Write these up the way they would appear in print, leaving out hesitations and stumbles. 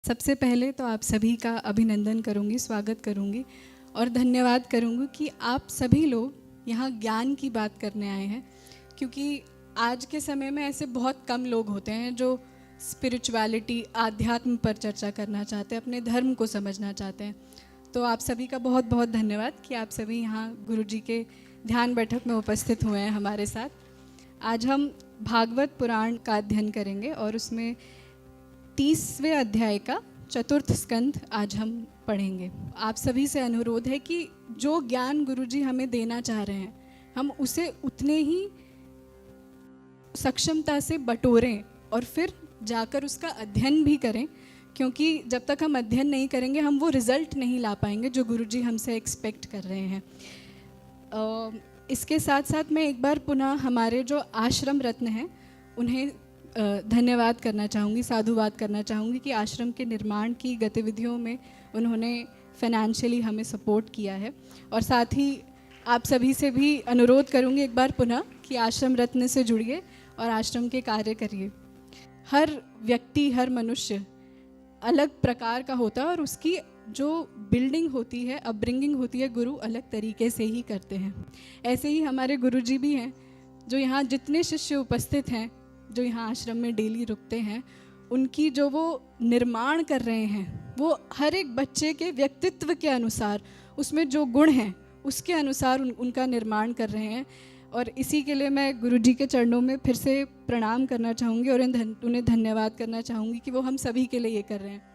सबसे पहले तो आप सभी का अभिनंदन करूंगी, स्वागत करूंगी और धन्यवाद करूंगी कि आप सभी लोग यहाँ ज्ञान की बात करने आए हैं, क्योंकि आज के समय में ऐसे बहुत कम लोग होते हैं जो स्पिरिचुअलिटी, आध्यात्म पर चर्चा करना चाहते हैं, अपने धर्म को समझना चाहते हैं। तो आप सभी का बहुत बहुत धन्यवाद कि आप सभी यहाँ गुरु जी के ध्यान बैठक में उपस्थित हुए हैं हमारे साथ। आज हम भागवत पुराण का अध्ययन करेंगे और उसमें 30वें अध्याय का चतुर्थ स्कंध आज हम पढ़ेंगे। आप सभी से अनुरोध है कि जो ज्ञान गुरुजी हमें देना चाह रहे हैं, हम उसे उतने ही सक्षमता से बटोरें और फिर जाकर उसका अध्ययन भी करें, क्योंकि जब तक हम अध्ययन नहीं करेंगे हम वो रिज़ल्ट नहीं ला पाएंगे जो गुरुजी हमसे एक्सपेक्ट कर रहे हैं। इसके साथ साथ मैं एक बार पुनः हमारे जो आश्रम रत्न हैं उन्हें धन्यवाद करना चाहूँगी, साधुवाद करना चाहूँगी कि आश्रम के निर्माण की गतिविधियों में उन्होंने फाइनेंशियली हमें सपोर्ट किया है। और साथ ही आप सभी से भी अनुरोध करूँगी एक बार पुनः कि आश्रम रत्न से जुड़िए और आश्रम के कार्य करिए। हर व्यक्ति, हर मनुष्य अलग प्रकार का होता है और उसकी जो बिल्डिंग होती है, अपब्रिंगिंग होती है, गुरु अलग तरीके से ही करते हैं। ऐसे ही हमारे गुरुजी भी हैं, जो यहाँ जितने शिष्य उपस्थित हैं, जो यहाँ आश्रम में डेली रुकते हैं, उनकी जो वो निर्माण कर रहे हैं वो हर एक बच्चे के व्यक्तित्व के अनुसार, उसमें जो गुण हैं उसके अनुसार उनका निर्माण कर रहे हैं। और इसी के लिए मैं गुरुजी के चरणों में फिर से प्रणाम करना चाहूँगी और उन्हें धन्यवाद करना चाहूँगी कि वो हम सभी के लिए ये कर रहे हैं।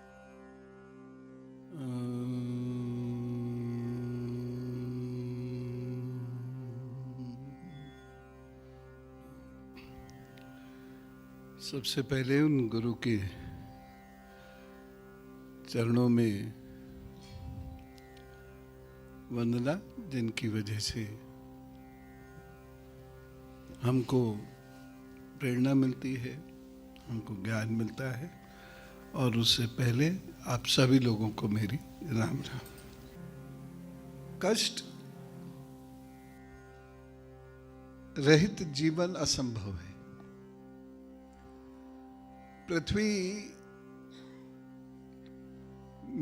सबसे पहले उन गुरु के चरणों में वंदना, जिनकी वजह से हमको प्रेरणा मिलती है, हमको ज्ञान मिलता है। और उससे पहले आप सभी लोगों को मेरी राम राम। कष्ट रहित जीवन असंभव है। पृथ्वी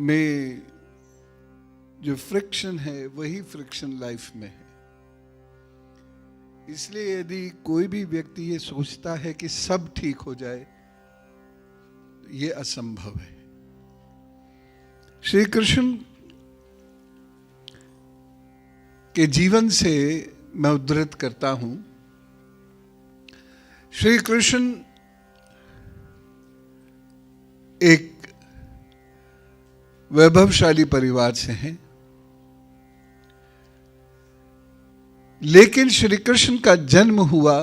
में जो फ्रिक्शन है वही फ्रिक्शन लाइफ में है। इसलिए यदि कोई भी व्यक्ति ये सोचता है कि सब ठीक हो जाए, ये असंभव है। श्री कृष्ण के जीवन से मैं उद्धृत करता हूं। श्री कृष्ण एक वैभवशाली परिवार से हैं, लेकिन श्री कृष्ण का जन्म हुआ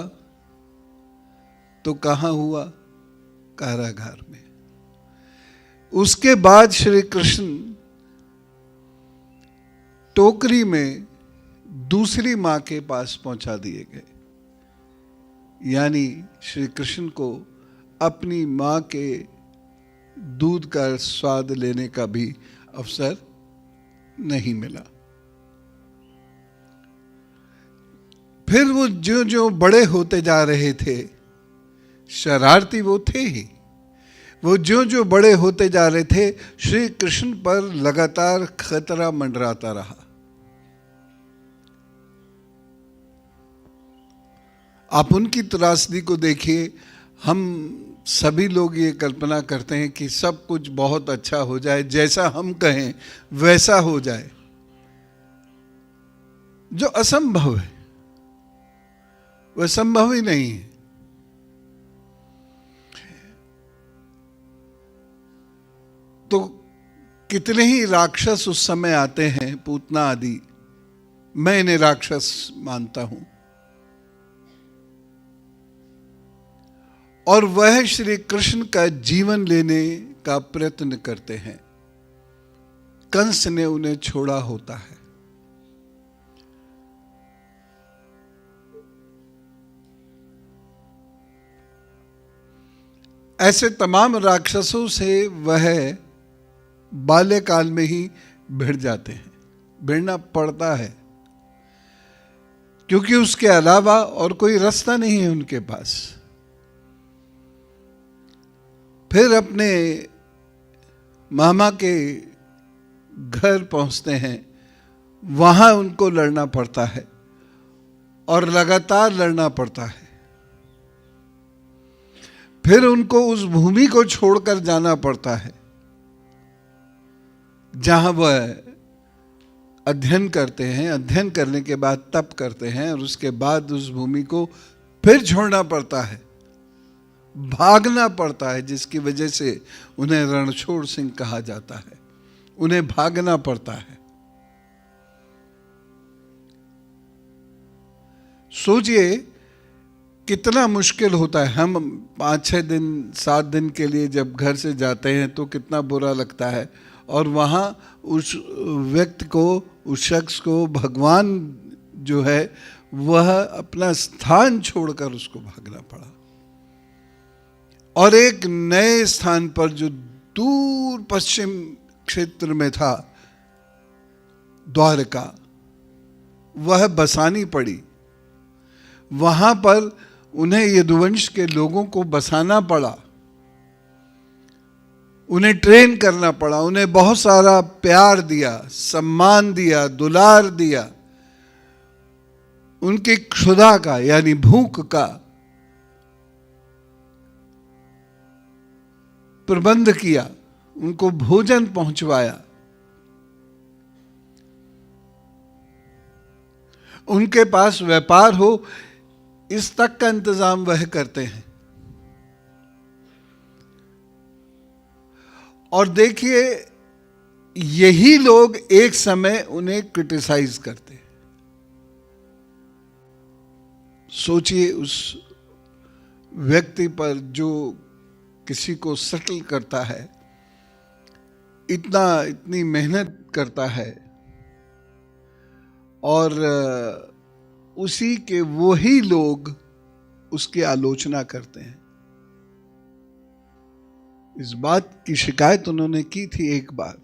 तो कहां हुआ? कारागार में। उसके बाद श्री कृष्ण टोकरी में दूसरी मां के पास पहुंचा दिए गए, यानी श्री कृष्ण को अपनी मां के दूध का स्वाद लेने का भी अवसर नहीं मिला। फिर वो जो जो बड़े होते जा रहे थे, शरारती वो थे ही, वो जो जो बड़े होते जा रहे थे, श्री कृष्ण पर लगातार खतरा मंडराता रहा। आप उनकी त्रासदी को देखिए। हम सभी लोग ये कल्पना करते हैं कि सब कुछ बहुत अच्छा हो जाए, जैसा हम कहें वैसा हो जाए, जो असंभव है, वह संभव ही नहीं है। तो कितने ही राक्षस उस समय आते हैं, पूतना आदि, मैं इन्हें राक्षस मानता हूं, और वह श्री कृष्ण का जीवन लेने का प्रयत्न करते हैं। कंस ने उन्हें छोड़ा होता है। ऐसे तमाम राक्षसों से वह बाल्यकाल में ही भिड़ जाते हैं, भिड़ना पड़ता है, क्योंकि उसके अलावा और कोई रास्ता नहीं है उनके पास। फिर अपने मामा के घर पहुंचते हैं, वहां उनको लड़ना पड़ता है और लगातार लड़ना पड़ता है। फिर उनको उस भूमि को छोड़कर जाना पड़ता है जहां वह अध्ययन करते हैं, अध्ययन करने के बाद तप करते हैं और उसके बाद उस भूमि को फिर छोड़ना पड़ता है, भागना पड़ता है, जिसकी वजह से उन्हें रणछोड़ सिंह कहा जाता है। उन्हें भागना पड़ता है। सोचिए कितना मुश्किल होता है। हम 5-6 दिन 7 दिन के लिए जब घर से जाते हैं तो कितना बुरा लगता है, और वहाँ उस व्यक्ति को, उस शख्स को भगवान जो है वह अपना स्थान छोड़कर उसको भागना पड़ा, और एक नए स्थान पर जो दूर पश्चिम क्षेत्र में था, द्वारका, वह बसानी पड़ी। वहां पर उन्हें यदुवंश के लोगों को बसाना पड़ा, उन्हें ट्रेन करना पड़ा, उन्हें बहुत सारा प्यार दिया, सम्मान दिया, दुलार दिया, उनकी क्षुधा का यानी भूख का प्रबंध किया, उनको भोजन पहुंचवाया। उनके पास व्यापार हो, इस तक का इंतजाम वह करते हैं। और देखिए, यही लोग एक समय उन्हें क्रिटिसाइज करते हैं। सोचिए उस व्यक्ति पर जो किसी को सेटल करता है, इतनी मेहनत करता है, और उसी के वही लोग उसकी आलोचना करते हैं। इस बात की शिकायत उन्होंने की थी एक बार।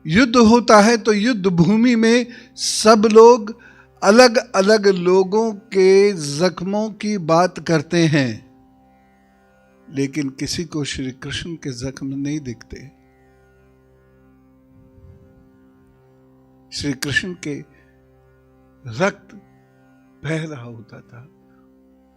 युद्ध होता है तो युद्ध भूमि में सब लोग अलग अलग लोगों के जख्मों की बात करते हैं, लेकिन किसी को श्री कृष्ण के जख्म नहीं दिखते। श्री कृष्ण के रक्त बह रहा होता था,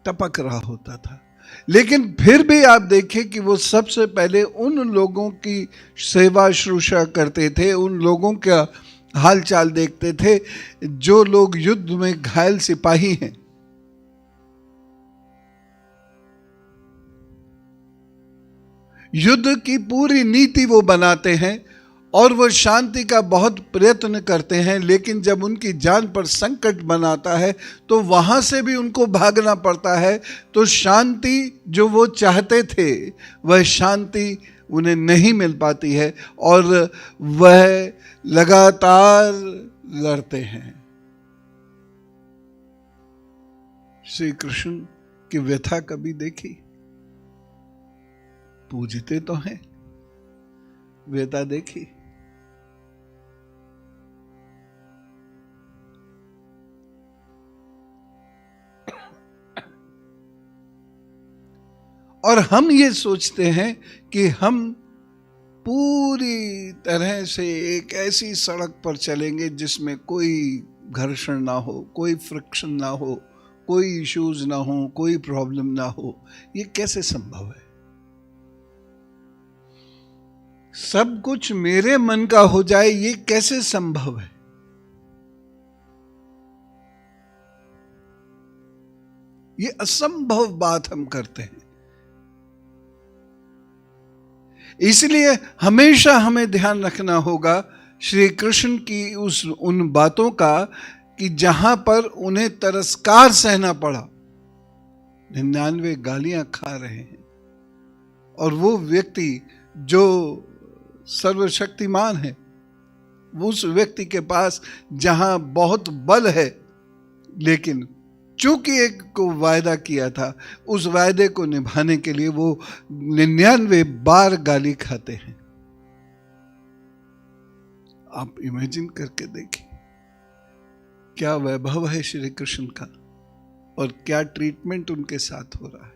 टपक रहा होता था, लेकिन फिर भी आप देखें कि वो सबसे पहले उन लोगों की सेवा शुश्रूषा करते थे, उन लोगों का हालचाल देखते थे जो लोग युद्ध में घायल सिपाही हैं। युद्ध की पूरी नीति वो बनाते हैं और वो शांति का बहुत प्रयत्न करते हैं, लेकिन जब उनकी जान पर संकट बनाता है तो वहां से भी उनको भागना पड़ता है। तो शांति जो वो चाहते थे वह शांति उन्हें नहीं मिल पाती है और वह लगातार लड़ते हैं। श्री कृष्ण की व्यथा कभी देखी? पूजते तो हैं, व्यथा देखी? और हम ये सोचते हैं कि हम पूरी तरह से एक ऐसी सड़क पर चलेंगे जिसमें कोई घर्षण ना हो, कोई फ्रिक्शन ना हो, कोई इश्यूज ना हो, कोई प्रॉब्लम ना हो। ये कैसे संभव है? सब कुछ मेरे मन का हो जाए, ये कैसे संभव है? ये असंभव बात हम करते हैं। इसलिए हमेशा हमें ध्यान रखना होगा श्री कृष्ण की उन बातों का कि जहां पर उन्हें तिरस्कार सहना पड़ा, 99 गालियां खा रहे हैं, और वो व्यक्ति जो सर्वशक्तिमान है, उस व्यक्ति के पास जहां बहुत बल है, लेकिन चूंकि एक को वायदा किया था, उस वायदे को निभाने के लिए वो 99 बार गाली खाते हैं। आप इमेजिन करके देखिए क्या वैभव है श्री कृष्ण का और क्या ट्रीटमेंट उनके साथ हो रहा है।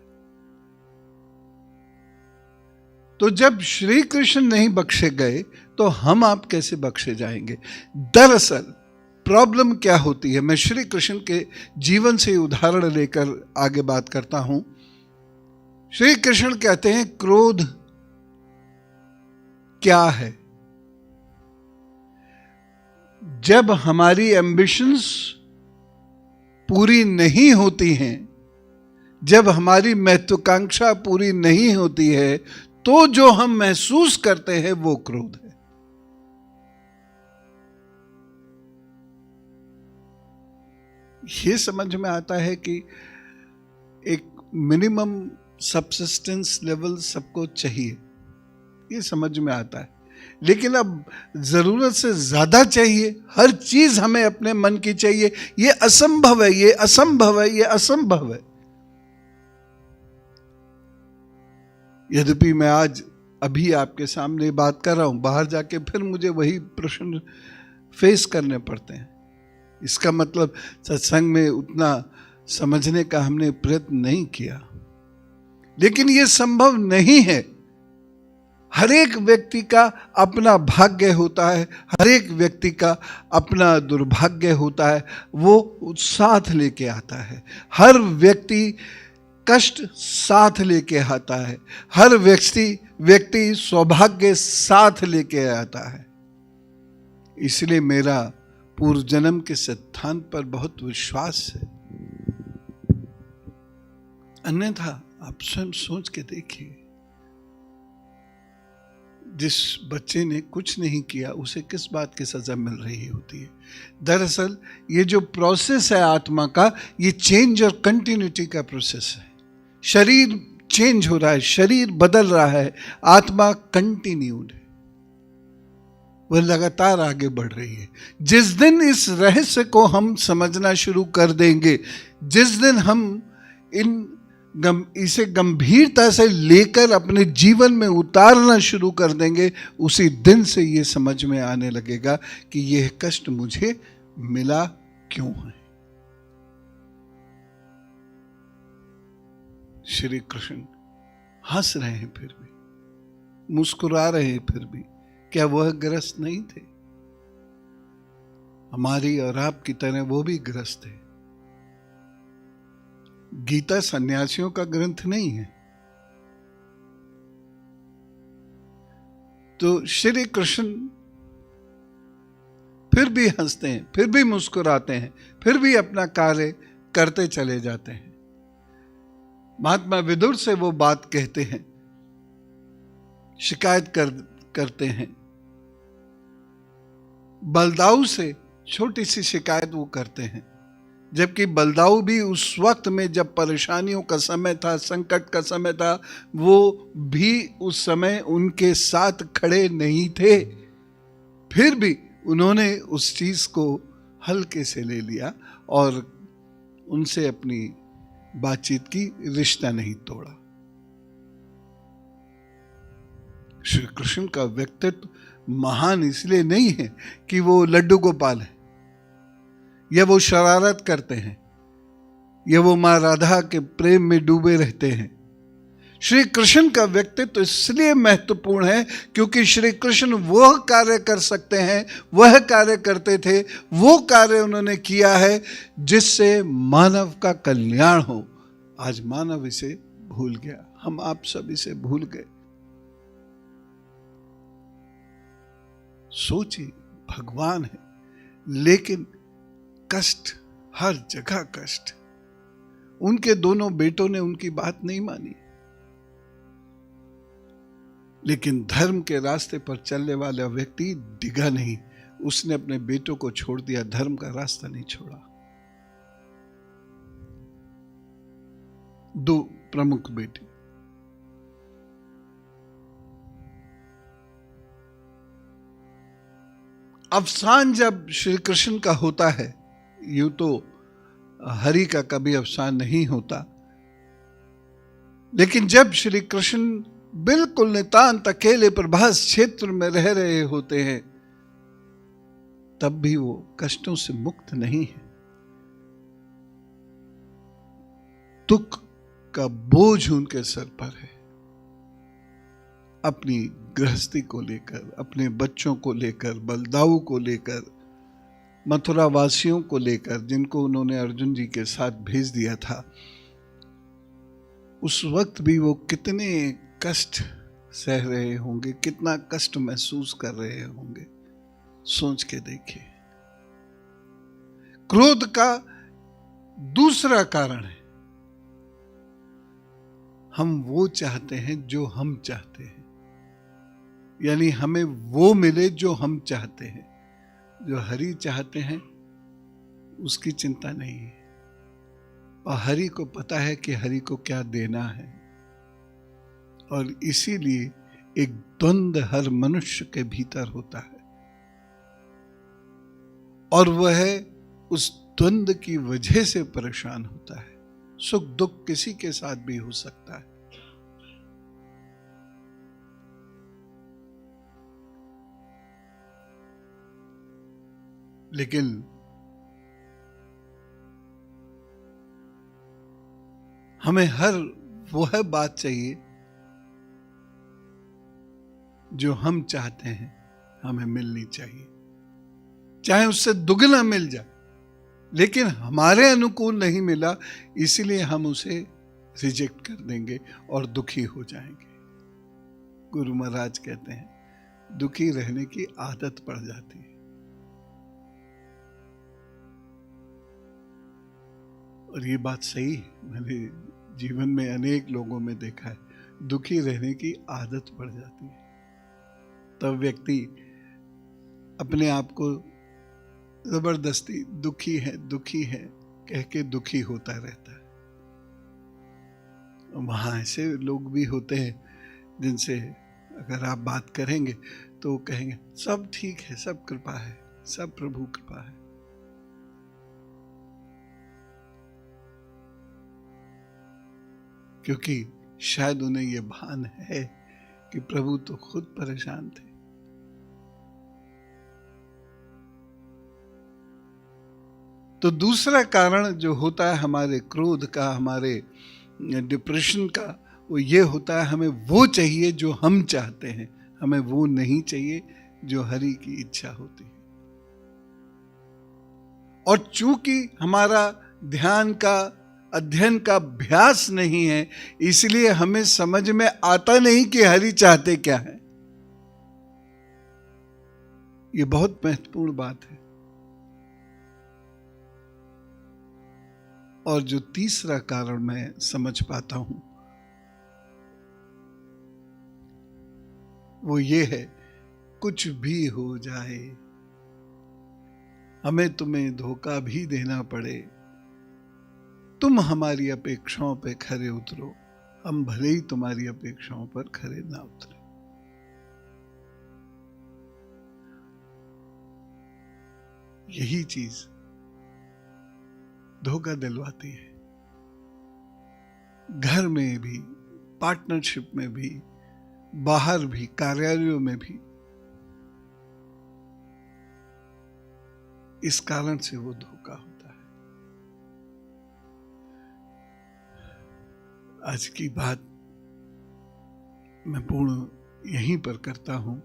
तो जब श्री कृष्ण नहीं बख्शे गए तो हम आप कैसे बख्शे जाएंगे? दरअसल प्रॉब्लम क्या होती है, मैं श्री कृष्ण के जीवन से उदाहरण लेकर आगे बात करता हूं। श्री कृष्ण कहते हैं क्रोध क्या है? जब हमारी एम्बिशंस पूरी नहीं होती हैं, जब हमारी महत्वाकांक्षा पूरी नहीं होती है, तो जो हम महसूस करते हैं वो क्रोध है। ये समझ में आता है कि एक मिनिमम सबसिस्टेंस लेवल सबको चाहिए, ये समझ में आता है। लेकिन अब जरूरत से ज्यादा चाहिए, हर चीज हमें अपने मन की चाहिए, ये असंभव है, ये असंभव है, ये असंभव है। यद्यपि मैं आज अभी आपके सामने बात कर रहा हूं, बाहर जाके फिर मुझे वही प्रश्न फेस करने पड़ते हैं। इसका मतलब सत्संग में उतना समझने का हमने प्रयत्न नहीं किया, लेकिन यह संभव नहीं है। हर एक व्यक्ति का अपना भाग्य होता है, हर एक व्यक्ति का अपना दुर्भाग्य होता है, वो साथ लेके आता है। हर व्यक्ति कष्ट साथ लेके आता है, हर व्यक्ति सौभाग्य साथ लेके आता है। इसलिए मेरा पूर्व जन्म के सिद्धांत पर बहुत विश्वास है। अन्यथा आप स्वयं सोच के देखिए, जिस बच्चे ने कुछ नहीं किया उसे किस बात की सजा मिल रही होती है? दरअसल ये जो प्रोसेस है आत्मा का, ये चेंज और कंटिन्यूटी का प्रोसेस है। शरीर चेंज हो रहा है, शरीर बदल रहा है, आत्मा कंटिन्यूड है, वह लगातार आगे बढ़ रही है। जिस दिन इस रहस्य को हम समझना शुरू कर देंगे, जिस दिन हम इसे गंभीरता से लेकर अपने जीवन में उतारना शुरू कर देंगे, उसी दिन से यह समझ में आने लगेगा कि यह कष्ट मुझे मिला क्यों है। श्री कृष्ण हंस रहे हैं फिर भी, मुस्कुरा रहे हैं फिर भी, क्या वह ग्रस्त नहीं थे? हमारी और आपकी तरह वो भी ग्रस्त थे। गीता सन्यासियों का ग्रंथ नहीं है। तो श्री कृष्ण फिर भी हंसते हैं, फिर भी मुस्कुराते हैं, फिर भी अपना कार्य करते चले जाते हैं। महात्मा विदुर से वो बात कहते हैं, शिकायत करते हैं। बलदाऊ से छोटी सी शिकायत वो करते हैं, जबकि बलदाऊ भी उस वक्त में जब परेशानियों का समय था, संकट का समय था, वो भी उस समय उनके साथ खड़े नहीं थे। फिर भी उन्होंने उस चीज को हल्के से ले लिया और उनसे अपनी बातचीत की, रिश्ता नहीं तोड़ा। श्री कृष्ण का व्यक्तित्व महान इसलिए नहीं है कि वो लड्डू गोपाल है, या वो शरारत करते हैं, या वो मां राधा के प्रेम में डूबे रहते हैं। श्री कृष्ण का व्यक्तित्व इसलिए महत्वपूर्ण है क्योंकि श्री कृष्ण वह कार्य कर सकते हैं, वह कार्य करते थे, वो कार्य उन्होंने किया है जिससे मानव का कल्याण हो। आज मानव इसे भूल गया, हम आप सब इसे भूल गए। सोचिए, भगवान है, लेकिन कष्ट, हर जगह कष्ट। उनके दोनों बेटों ने उनकी बात नहीं मानी, लेकिन धर्म के रास्ते पर चलने वाला व्यक्ति डिगा नहीं, उसने अपने बेटों को छोड़ दिया, धर्म का रास्ता नहीं छोड़ा। दो प्रमुख बेटे, अवसान जब श्री कृष्ण का होता है, यूं तो हरि का कभी अवसान नहीं होता, लेकिन जब श्री कृष्ण बिल्कुल नितांत अकेले प्रभास क्षेत्र में रह रहे होते हैं, तब भी वो कष्टों से मुक्त नहीं है। दुख का बोझ उनके सर पर है। अपनी गृहस्थी को लेकर, अपने बच्चों को लेकर, बलदाऊ को लेकर, मथुरा वासियों को लेकर, जिनको उन्होंने अर्जुन जी के साथ भेज दिया था, उस वक्त भी वो कितने कष्ट सह रहे होंगे, कितना कष्ट महसूस कर रहे होंगे, सोच के देखिए। क्रोध का दूसरा कारण है, हम वो चाहते हैं जो हम चाहते हैं, यानी हमें वो मिले जो हम चाहते हैं। जो हरि चाहते हैं उसकी चिंता नहीं है, और हरि को पता है कि हरि को क्या देना है, और इसीलिए एक द्वंद्व हर मनुष्य के भीतर होता है, और वह उस द्वंद्व की वजह से परेशान होता है। सुख दुख किसी के साथ भी हो सकता है, लेकिन हमें हर वह बात चाहिए जो हम चाहते हैं हमें मिलनी चाहिए, चाहे उससे दुगना मिल जाए, लेकिन हमारे अनुकूल नहीं मिला इसलिए हम उसे रिजेक्ट कर देंगे और दुखी हो जाएंगे। गुरु महाराज कहते हैं दुखी रहने की आदत पड़ जाती है, और ये बात सही है। मैंने जीवन में अनेक लोगों में देखा है, दुखी रहने की आदत पड़ जाती है, तब व्यक्ति अपने आप को जबरदस्ती दुखी है कह के दुखी होता रहता है। वहां ऐसे लोग भी होते हैं जिनसे अगर आप बात करेंगे तो वो कहेंगे सब ठीक है, सब कृपा है, सब प्रभु कृपा है। क्योंकि शायद उन्हें यह भान है कि प्रभु तो खुद परेशान थे। तो दूसरा कारण जो होता है हमारे क्रोध का, हमारे डिप्रेशन का, वो ये होता है हमें वो चाहिए जो हम चाहते हैं, हमें वो नहीं चाहिए जो हरि की इच्छा होती है। और चूंकि हमारा ध्यान का, अध्ययन का अभ्यास नहीं है, इसलिए हमें समझ में आता नहीं कि हरि चाहते क्या है। ये बहुत महत्वपूर्ण बात है। और जो तीसरा कारण मैं समझ पाता हूं वो ये है, कुछ भी हो जाए, हमें तुम्हें धोखा भी देना पड़े, तुम हमारी अपेक्षाओं पे खरे उतरो, हम भले ही तुम्हारी अपेक्षाओं पर खरे ना उतरे। यही चीज धोखा दिलवाती है। घर में भी, पार्टनरशिप में भी, बाहर भी, कार्यालयों में भी, इस कारण से वो धोखा होता है। आज की बात मैं पूर्ण यहीं पर करता हूं,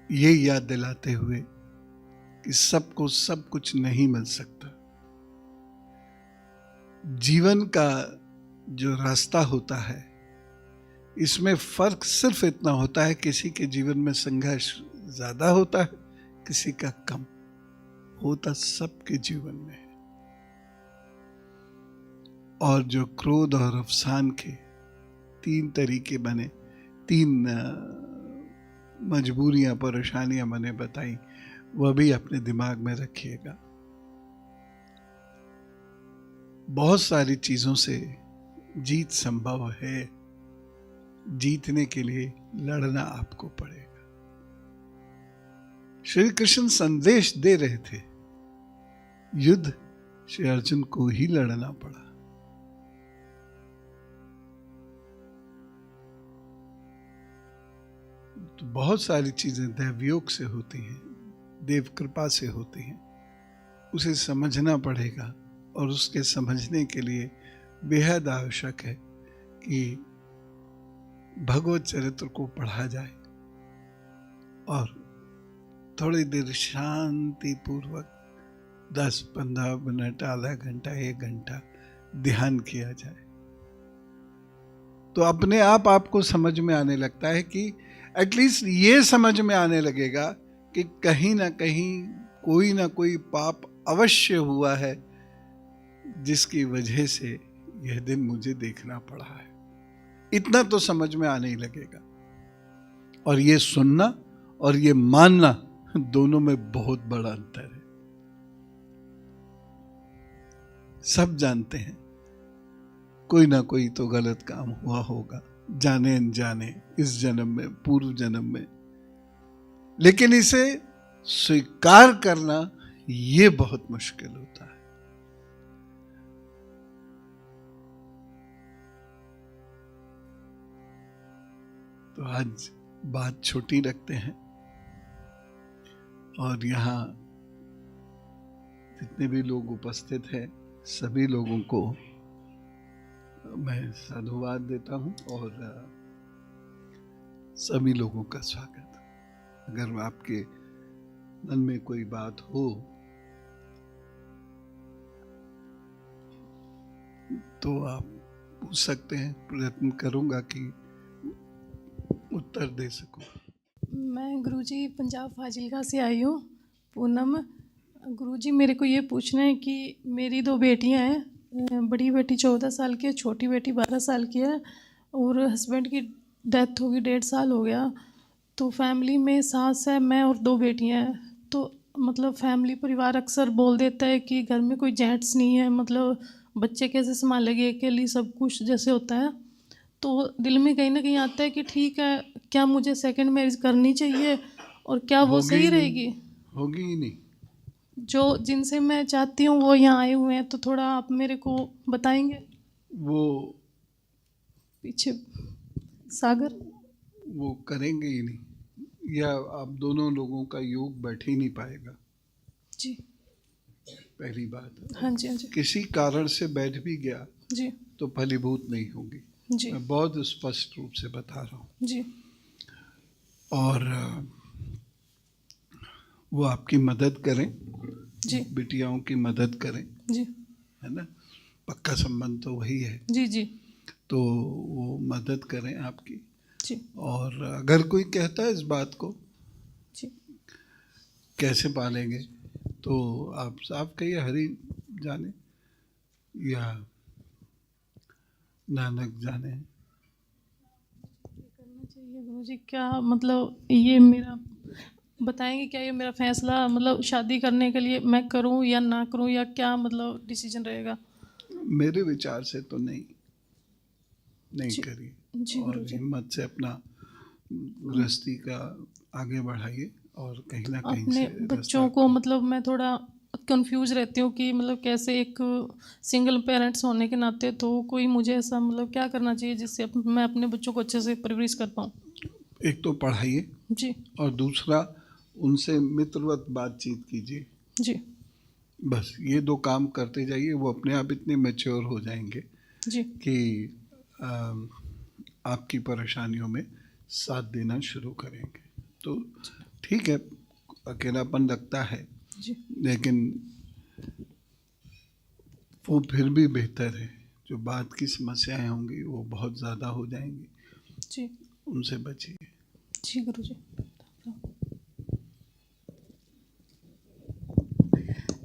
ये याद दिलाते हुए कि सबको सब कुछ नहीं मिल सकता। जीवन का जो रास्ता होता है, इसमें फर्क सिर्फ इतना होता है, किसी के जीवन में संघर्ष ज्यादा होता है, किसी का कम होता, सबके जीवन में है। और जो क्रोध और अफसान के 3 तरीके बने, 3 मजबूरियां, परेशानियां मैंने बताई, वह भी अपने दिमाग में रखिएगा। बहुत सारी चीजों से जीत संभव है, जीतने के लिए लड़ना आपको पड़ेगा। श्री कृष्ण संदेश दे रहे थे, युद्ध श्री अर्जुन को ही लड़ना पड़ा। तो बहुत सारी चीजें दैवयोग से होती हैं, देव कृपा से होती हैं, उसे समझना पड़ेगा। और उसके समझने के लिए बेहद आवश्यक है कि भगवत चरित्र को पढ़ा जाए और थोड़ी देर शांति पूर्वक 10-15 मिनट, आधा घंटा, 1 घंटा ध्यान किया जाए तो अपने आप आपको समझ में आने लगता है कि एटलीस्ट ये समझ में आने लगेगा कि कहीं ना कोई पाप अवश्य हुआ है जिसकी वजह से यह दिन मुझे देखना पड़ा है। इतना तो समझ में आने ही लगेगा। और ये सुनना और ये मानना दोनों में बहुत बड़ा अंतर है। सब जानते हैं कोई ना कोई तो गलत काम हुआ होगा, जाने अनजाने, इस जन्म में, पूर्व जन्म में, लेकिन इसे स्वीकार करना ये बहुत मुश्किल होता है। तो आज बात छोटी रखते हैं और यहाँ जितने भी लोग उपस्थित हैं सभी लोगों को मैं साधुवाद देता हूँ और सभी लोगों का स्वागत। अगर आपके मन में कोई बात हो तो आप पूछ सकते हैं, प्रयत्न करूंगा कि उत्तर दे सकूं। मैं गुरुजी पंजाब फाजिलका से आई हूँ, पूनम। गुरुजी मेरे को ये पूछना है कि मेरी 2 बेटियां हैं, बड़ी बेटी 14 साल की है, छोटी बेटी 12 साल की है, और हस्बैंड की डेथ हो गई 1.5 साल हो गया। तो फैमिली में सास है, मैं और 2 बेटियां हैं। तो मतलब फैमिली परिवार अक्सर बोल देता है कि घर में कोई जेंट्स नहीं है, मतलब बच्चे कैसे संभालेंगे, अकेली सब कुछ जैसे होता है। तो दिल में कहीं ना कहीं आता है कि ठीक है, क्या मुझे सेकंड मैरिज करनी चाहिए और क्या वो सही रहेगी? होगी ही नहीं। जो जिनसे मैं चाहती हूँ वो यहाँ आए हुए हैं, तो थोड़ा आप मेरे को बताएंगे। वो पीछे सागर वो करेंगे ही नहीं, या आप दोनों लोगों का योग बैठ ही नहीं पाएगा। जी, पहली बात। हाँ जी, हाँ जी। किसी कारण से बैठ भी गया जी तो फलीभूत नहीं होगी। जी, मैं बहुत स्पष्ट रूप से बता रहा हूँ। जी और वो आपकी मदद करें, जी, बिटियाओं की मदद करें, जी, है ना, पक्का संबंध तो वही है। जी, जी, तो वो मदद करें आपकी। जी, और अगर कोई कहता है इस बात को जी, कैसे पालेंगे, तो आप साफ कहिए हरि जाने या नानक जाने। करना चाहिए गुरुजी। क्या मतलब ये मेरा बताएंगे, क्या ये मेरा फैसला मतलब शादी करने के लिए मैं करूं या ना करूं, या क्या मतलब डिसीजन रहेगा? मेरे विचार से तो नहीं जी, करिए। जी और गुरुजी। हिम्मत से अपना गृहस्थी का आगे बढ़ाइए और कहीं ना कहीं अपने से बच्चों को मतलब मैं थोड़ा कंफ्यूज रहती हूँ कि मतलब कैसे एक सिंगल पेरेंट्स होने के नाते तो कोई मुझे ऐसा मतलब क्या करना चाहिए जिससे मैं अपने बच्चों को अच्छे से परवरिश कर पाऊँ। एक तो पढ़ाइए जी, और दूसरा उनसे मित्रवत बातचीत कीजिए। जी, बस ये 2 काम करते जाइए, वो अपने आप इतने मैच्योर हो जाएंगे जी, कि आपकी परेशानियों में साथ देना शुरू करेंगे। तो ठीक है, अकेलापन लगता है, जी, लेकिन वो फिर भी बेहतर है। जो बात की समस्याएं होंगी वो बहुत ज़्यादा हो जाएंगी, जी, उनसे बचिए। जी गुरुजी।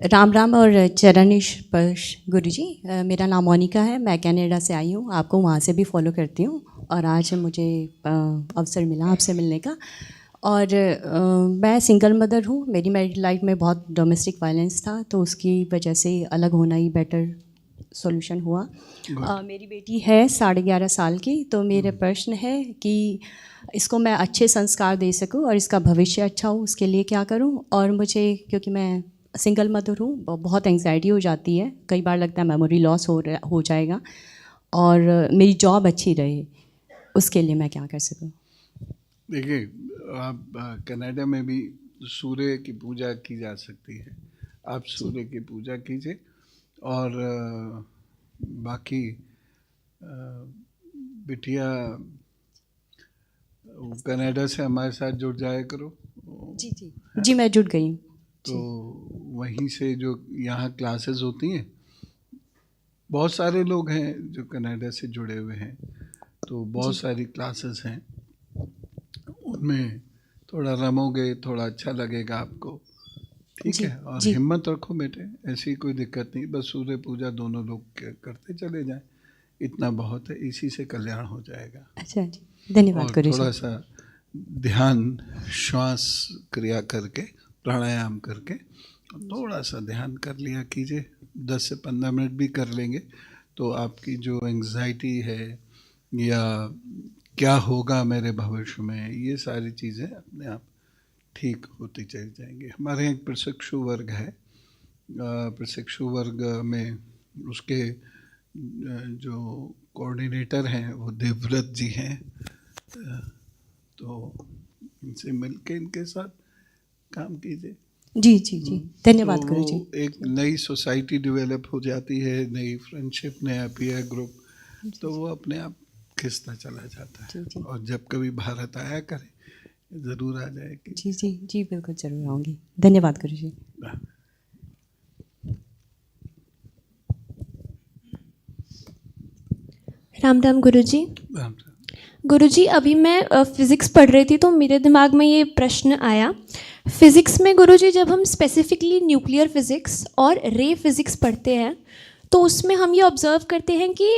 राम राम और चरण स्पर्श गुरुजी। मेरा नाम मोनिका है, मैं कनाडा से आई हूँ, आपको वहाँ से भी फॉलो करती हूँ और आज मुझे अवसर मिला आपसे मिलने का। और मैं सिंगल मदर हूँ, मेरी मैरिड लाइफ में बहुत डोमेस्टिक वायलेंस था, तो उसकी वजह से अलग होना ही बेटर सॉल्यूशन हुआ। मेरी बेटी है 11.5 साल की, तो मेरा प्रश्न है कि इसको मैं अच्छे संस्कार दे सकूं और इसका भविष्य अच्छा हो, उसके लिए क्या करूं? और मुझे, क्योंकि मैं सिंगल मदर हूँ, बहुत एंग्जाइटी हो जाती है, कई बार लगता है मेमोरी लॉस हो जाएगा, और मेरी जॉब अच्छी रहे, उसके लिए मैं क्या कर सकूं? देखिए, आप कनाडा में भी सूर्य की पूजा की जा सकती है। आप सूर्य की पूजा कीजिए और बाकी बिटिया वो कनाडा से हमारे साथ जुड़ जाया करो। जी जी जी, मैं जुड़ गई हूँ। तो वहीं से जो यहाँ क्लासेस होती हैं, बहुत सारे लोग हैं जो कनाडा से जुड़े हुए हैं, तो बहुत सारी क्लासेस हैं, उनमें थोड़ा रमोगे, थोड़ा अच्छा लगेगा आपको। ठीक है, और हिम्मत रखो बेटे, ऐसी कोई दिक्कत नहीं, बस सूर्य पूजा दोनों लोग करते चले जाएं, इतना बहुत है, इसी से कल्याण हो जाएगा। अच्छा जी, धन्यवाद और गुरुजी। थोड़ा सा ध्यान, श्वास क्रिया करके, प्राणायाम करके थोड़ा सा ध्यान कर लिया कीजिए, 10 से 15 मिनट भी कर लेंगे तो आपकी जो एंग्जाइटी है या क्या होगा मेरे भविष्य में, ये सारी चीज़ें अपने आप ठीक होती चली जाएंगी। हमारे यहाँ एक प्रशिक्षु वर्ग है, प्रशिक्षु वर्ग में उसके जो कोऑर्डिनेटर हैं वो देवव्रत जी हैं, तो इनसे मिलके इनके साथ काम कीजिए। जी जी जी, धन्यवाद तो गुरुजी। एक नई सोसाइटी डेवलप हो जाती है, नई फ्रेंडशिप, नया पीयर ग्रुप, तो वो अपने आप खिसता चला जाता है। जी। और जब कभी भारत आया करे, ज़रूर आ जाएगी। जी जी जी, बिल्कुल जरूर आऊँगी। धन्यवाद गुरुजी। राम राम गुरुजी। राम। गुरुजी, अभी मैं फ़िज़िक्स पढ़ रही थी तो मेरे दिमाग में ये प्रश्न आया। फ़िज़िक्स में गुरुजी जब हम स्पेसिफिकली न्यूक्लियर फ़िज़िक्स और रे फिज़िक्स पढ़ते हैं तो उसमें हम ये ऑब्ज़र्व करते हैं कि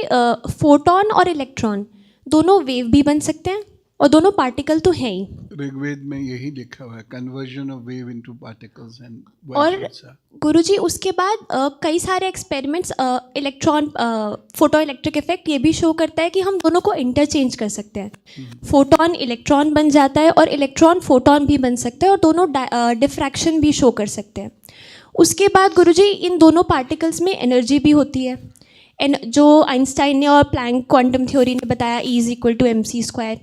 फोटॉन और इलेक्ट्रॉन दोनों वेव भी बन सकते हैं और दोनों पार्टिकल तो हैं ही। ऋग्वेद में यही लिखा हुआ है, conversion of wave into particles and और गुरुजी उसके बाद कई सारे experiments electron photo electric effect ये भी शो करता है कि हम दोनों को इंटरचेंज कर सकते हैं। फोटॉन इलेक्ट्रॉन बन जाता है और इलेक्ट्रॉन फोटॉन भी बन सकता है और दोनों डिफ्रैक्शन भी शो कर सकते हैं। उसके बाद गुरुजी इन दोनों पार्टिकल्स में एनर्जी भी होती है, जो आइंस्टाइन ने और प्लैंक क्वांटम थ्योरी ने बताया, E=mc²।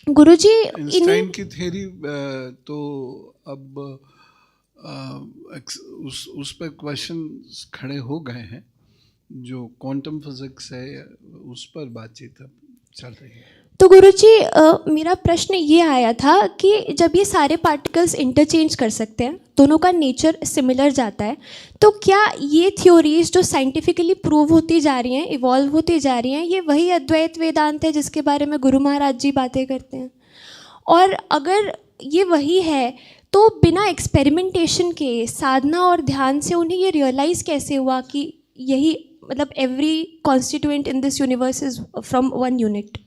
गुरुजी आइंस्टाइन की थ्योरी तो अब उस पर क्वेश्चन खड़े हो गए हैं, जो क्वांटम फिजिक्स है उस पर बातचीत अब चल रही है। तो गुरुजी मेरा प्रश्न ये आया था कि जब ये सारे पार्टिकल्स इंटरचेंज कर सकते हैं, दोनों का नेचर सिमिलर जाता है, तो क्या ये थ्योरीज जो साइंटिफिकली प्रूव होती जा रही हैं, इवॉल्व होती जा रही हैं, ये वही अद्वैत वेदांत है जिसके बारे में गुरु महाराज जी बातें करते हैं? और अगर ये वही है तो बिना एक्सपेरिमेंटेशन के, साधना और ध्यान से उन्हें ये रियलाइज़ कैसे हुआ कि यही मतलब every constituent in this universe is from one unit?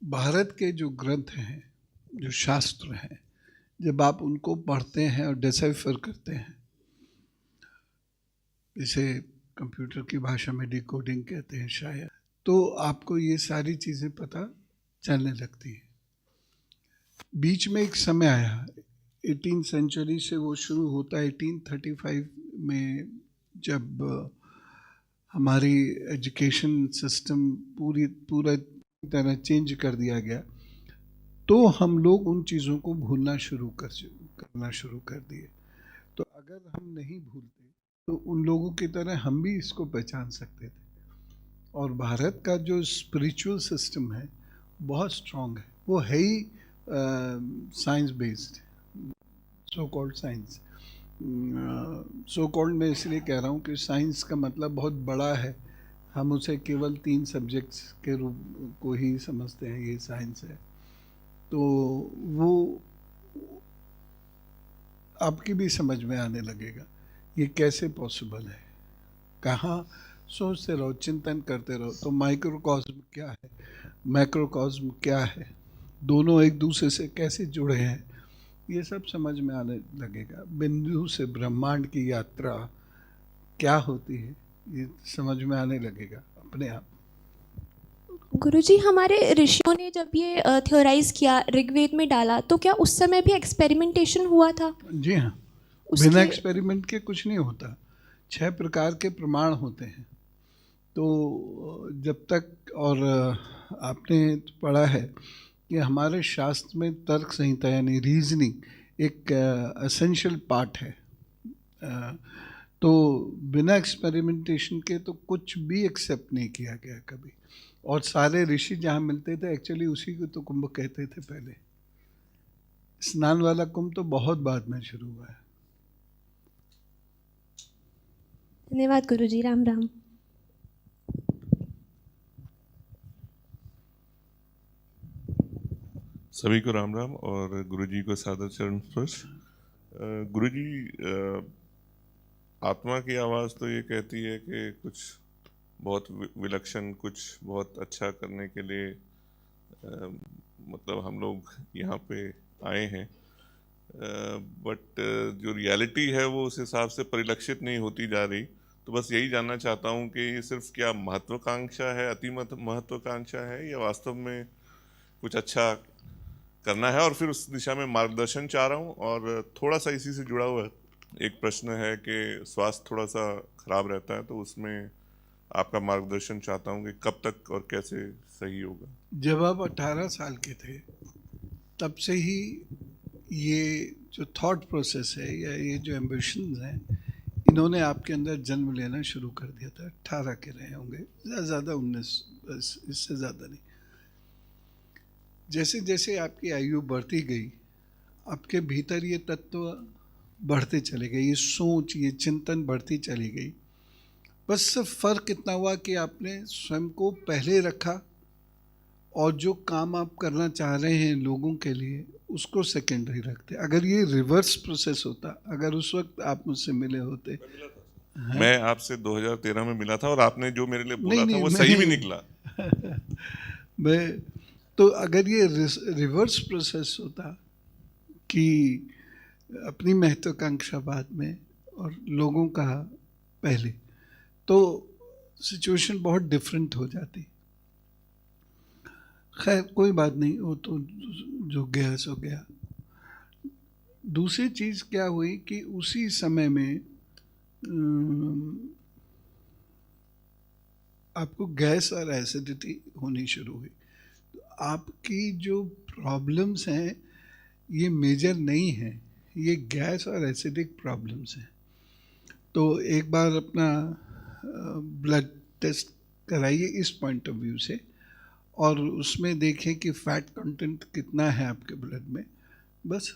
Bharat के जो ग्रंथ हैं, जो शास्त्र हैं, जब आप उनको पढ़ते हैं और डिसाइफर करते हैं, इसे कंप्यूटर की भाषा में डिकोडिंग कहते हैं शायद, तो आपको ये सारी चीज़ें पता चलने लगती हैं। बीच में एक समय आया, 18th सेंचुरी से वो शुरू होता है, 1835 में जब हमारी एजुकेशन सिस्टम पूरा तरह चेंज कर दिया गया, तो हम लोग उन चीज़ों को भूलना करना शुरू कर दिए। तो अगर हम नहीं भूलते तो उन लोगों की तरह हम भी इसको पहचान सकते थे। और भारत का जो स्पिरिचुअल सिस्टम है बहुत स्ट्रॉन्ग है, वो है ही science based, so called science. So called मैं इसलिए कह रहा हूँ कि साइंस का मतलब बहुत बड़ा है, हम उसे केवल 3 सब्जेक्ट्स के रूप को ही समझते हैं, ये साइंस है। तो वो आपकी भी समझ में आने लगेगा ये कैसे पॉसिबल है। कहाँ सोचते रहो, चिंतन करते रहो, तो माइक्रोकॉस्म क्या है, मैक्रोकॉस्म क्या है, दोनों एक दूसरे से कैसे जुड़े हैं, ये सब समझ में आने लगेगा। बिंदु से ब्रह्मांड की यात्रा क्या होती है ये समझ में आने लगेगा अपने आप। गुरुजी, हमारे ऋषियों ने जब ये थ्योराइज किया, ऋग्वेद में डाला, तो क्या उस समय भी एक्सपेरिमेंटेशन हुआ था? जी हाँ, बिना एक्सपेरिमेंट के कुछ नहीं होता। 6 प्रकार के प्रमाण होते हैं। तो जब तक, और आपने पढ़ा है कि हमारे शास्त्र में तर्क संहिता यानी रीजनिंग एक एसेंशियल पार्ट है। तो बिना एक्सपेरिमेंटेशन के तो कुछ भी एक्सेप्ट नहीं किया गया कभी। और सारे ऋषि जहाँ मिलते थे एक्चुअली उसी को तो कुंभ कहते थे पहले। स्नान वाला कुंभ तो बहुत बाद में शुरू हुआ है। धन्यवाद गुरुजी। राम राम। सभी को राम राम और गुरुजी को सादर चरण स्पर्श। गुरुजी, आत्मा की आवाज़ तो ये कहती है कि कुछ बहुत विलक्षण, कुछ बहुत अच्छा करने के लिए मतलब हम लोग यहाँ पे आए हैं, बट जो रियलिटी है वो उस हिसाब से परिलक्षित नहीं होती जा रही। तो बस यही जानना चाहता हूँ कि ये सिर्फ क्या महत्वाकांक्षा है, अति महत्वाकांक्षा है, या वास्तव में कुछ अच्छा करना है, और फिर उस दिशा में मार्गदर्शन चाह रहा हूँ। और थोड़ा सा इसी से जुड़ा हुआ एक प्रश्न है कि स्वास्थ्य थोड़ा सा खराब रहता है, तो उसमें आपका मार्गदर्शन चाहता हूँ कि कब तक और कैसे सही होगा। जब आप 18 साल के थे तब से ही ये जो थॉट प्रोसेस है या ये जो एम्बिशंस हैं, इन्होंने आपके अंदर जन्म लेना शुरू कर दिया था। 18 के रहे होंगे, ज़्यादा 19, बस इससे ज़्यादा नहीं। जैसे जैसे आपकी आयु बढ़ती गई, आपके भीतर ये तत्व बढ़ते चले गए, ये सोच, ये चिंतन बढ़ती चली गई। बस सिर्फ फ़र्क इतना हुआ कि आपने स्वयं को पहले रखा और जो काम आप करना चाह रहे हैं लोगों के लिए उसको सेकेंडरी रखते। अगर ये रिवर्स प्रोसेस होता, अगर उस वक्त आप मुझसे मिले होते। मैं आपसे 2013 में मिला था और आपने जो मेरे लिए बोला था वो सही भी निकला। मैं तो अगर ये रिवर्स प्रोसेस होता कि अपनी महत्वाकांक्षा बाद में और लोगों का पहले, तो सिचुएशन बहुत डिफरेंट हो जाती। खैर कोई बात नहीं, वो तो जो गया सो गया। दूसरी चीज़ क्या हुई कि उसी समय में आपको गैस और एसिडिटी होनी शुरू हुई। तो आपकी जो प्रॉब्लम्स हैं ये मेजर नहीं हैं, ये गैस और एसिडिक प्रॉब्लम्स हैं। तो एक बार अपना ब्लड टेस्ट कराइए इस पॉइंट ऑफ व्यू से, और उसमें देखें कि फैट कंटेंट कितना है आपके ब्लड में। बस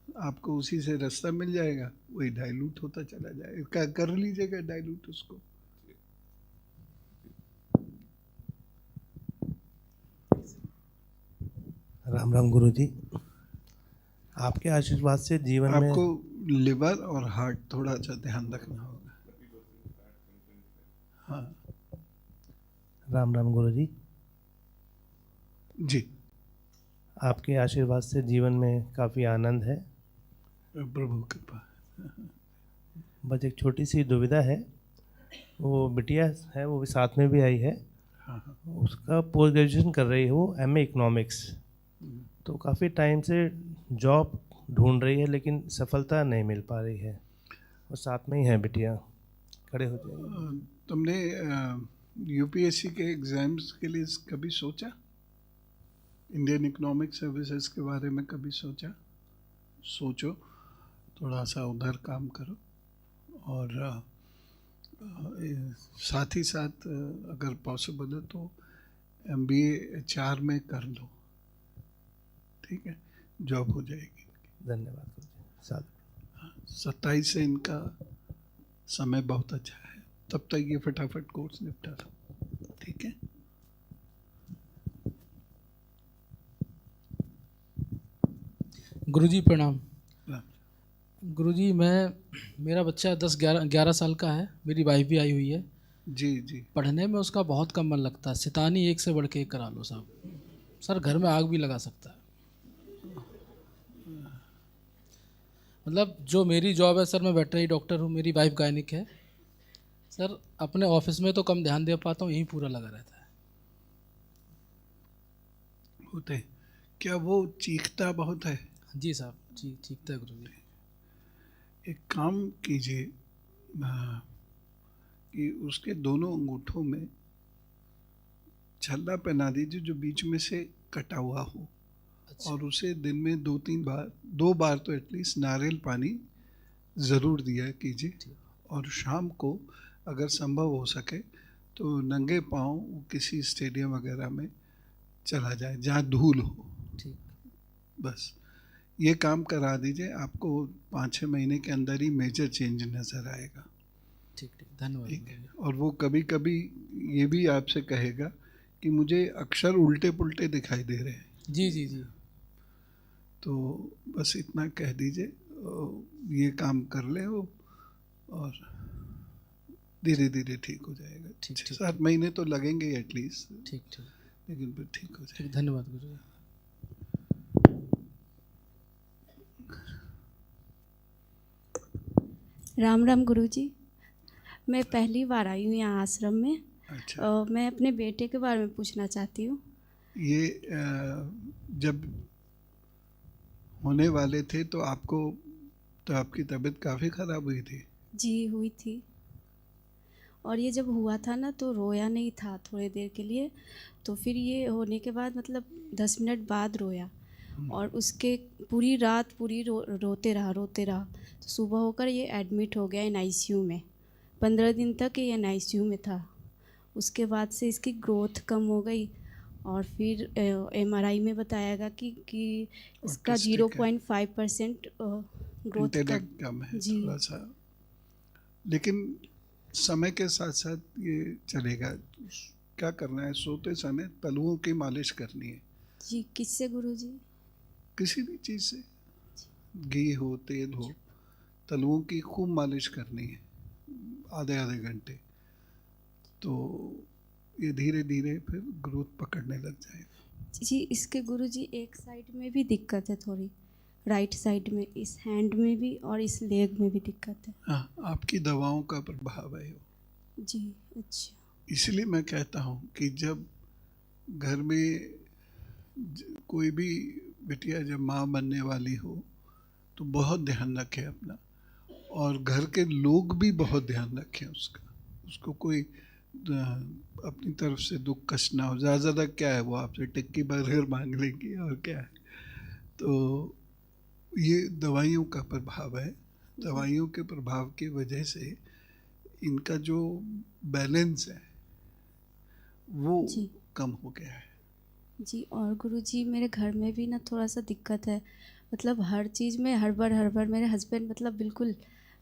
आपको उसी से रास्ता मिल जाएगा, वही डाइल्यूट होता चला जाएगा। कर लीजिएगा डाइल्यूट उसको। राम राम गुरुजी, आपके आशीर्वाद से जीवन में आपको लिवर और हार्ट थोड़ा सा ध्यान रखना होगा। हाँ राम राम गुरुजी, जी, आपके आशीर्वाद से जीवन में काफ़ी आनंद है। प्रभु कृपा। बस एक छोटी सी दुविधा है, वो बिटिया है, वो भी साथ में भी आई है। हाँ हाँ। उसका पोस्ट ग्रेजुएशन कर रही है, वो MA इकोनॉमिक्स। तो काफ़ी टाइम से जॉब ढूंढ रही है लेकिन सफलता नहीं मिल पा रही है, और साथ में ही है बिटिया। खड़े हो जाइए। तुमने UPSC के एग्ज़ाम्स के लिए कभी सोचा? इंडियन इकोनॉमिक सर्विसेज के बारे में कभी सोचा? सोचो, थोड़ा सा उधर काम करो, और साथ ही साथ अगर पॉसिबल है तो MBA HR में कर लो, ठीक है, जॉब हो जाएगी। धन्यवाद गुरुजी। साथ 27 से इनका समय बहुत अच्छा है, तब तक ये फटाफट कोर्स निपटा लो, ठीक है। गुरुजी प्रणाम। गुरुजी मेरा बच्चा 10-11 साल का है, मेरी वाइफ भी आई हुई है। जी जी। पढ़ने में उसका बहुत कम मन लगता है, शैतानी एक से बढ़ के एक करा लो साहब। सर घर में आग भी लगा सकता है। मतलब जो मेरी जॉब है सर, मैं वेटरनरी डॉक्टर हूँ, मेरी वाइफ गायनिक है सर। अपने ऑफिस में तो कम ध्यान दे पाता हूँ, यहीं पूरा लगा रहता है। होते क्या वो चीखता बहुत है? जी साहब, जी ठीक है गुरुजी। एक काम कीजिए कि उसके दोनों अंगूठों में छल्ला पहना दीजिए जो बीच में से कटा हुआ हो। अच्छा। और उसे दिन में 2 बार तो एटलीस्ट नारियल पानी ज़रूर दिया कीजिए। और शाम को अगर संभव हो सके तो नंगे पाँव किसी स्टेडियम वगैरह में चला जाए जहाँ धूल हो। ठीक। बस ये काम करा दीजिए, आपको 5-6 महीने के अंदर ही मेजर चेंज नज़र आएगा। ठीक ठीक, धन्यवाद ठीक है। गुरुजी। और वो कभी कभी ये भी आपसे कहेगा कि मुझे अक्षर उल्टे पुल्टे दिखाई दे रहे हैं, जी जी जी। तो बस इतना कह दीजिए, ये काम कर ले वो, और धीरे धीरे ठीक हो जाएगा। ठीक, 6-7 महीने तो लगेंगे एटलीस्ट, ठीक ठीक लेकिन फिर ठीक हो ठीक, जाएगा। धन्यवाद गुरुजी। राम राम गुरुजी। मैं पहली बार आई हूँ यहाँ आश्रम में। अच्छा, मैं अपने बेटे के बारे में पूछना चाहती हूँ। ये जब होने वाले थे तो आपकी तबीयत काफ़ी ख़राब हुई थी। जी हुई थी, और ये जब हुआ था ना तो रोया नहीं था थोड़ी देर के लिए, तो फिर ये होने के बाद मतलब 10 मिनट बाद रोया, और उसके पूरी रात पूरी रोते रहा। तो सुबह होकर ये एडमिट हो गया एनआईसीयू में। 15 दिन तक ये एनआईसीयू में था। उसके बाद से इसकी ग्रोथ कम हो गई, और फिर एमआरआई में बताया गया कि इसका Autistic है। 0.5% ग्रोथ इंटेलेक्ट कम है जी। थोड़ा सा, लेकिन समय के साथ साथ ये चलेगा। क्या करना है, सोते समय तलुओं की मालिश करनी है, जी। किससे गुरुजी? किसी भी चीज़ से, घी हो तेल हो, तलुओं की खूब मालिश करनी है आधे घंटे, तो ये धीरे धीरे फिर ग्रोथ पकड़ने लग जाएगा। जी। इसके गुरुजी एक साइड में भी दिक्कत है थोड़ी, राइट साइड में, इस हैंड में भी और इस लेग में भी दिक्कत है। हाँ, आपकी दवाओं का प्रभाव है वो। जी। अच्छा। इसलिए मैं कहता हूँ कि जब घर में कोई भी बिटिया जब माँ बनने वाली हो तो बहुत ध्यान रखें अपना, और घर के लोग भी बहुत ध्यान रखें उसको कोई अपनी तरफ से दुख कष्ट ना हो। ज़्यादा क्या है, वो आपसे टिक्की बर्गर मांग लेंगी और क्या है। तो ये दवाइयों का प्रभाव है, दवाइयों के प्रभाव की वजह से इनका जो बैलेंस है वो जी। कम हो गया है। जी। और गुरुजी मेरे घर में भी ना थोड़ा सा दिक्कत है, मतलब हर चीज़ में हड़बड़। मेरे हस्बैंड मतलब बिल्कुल,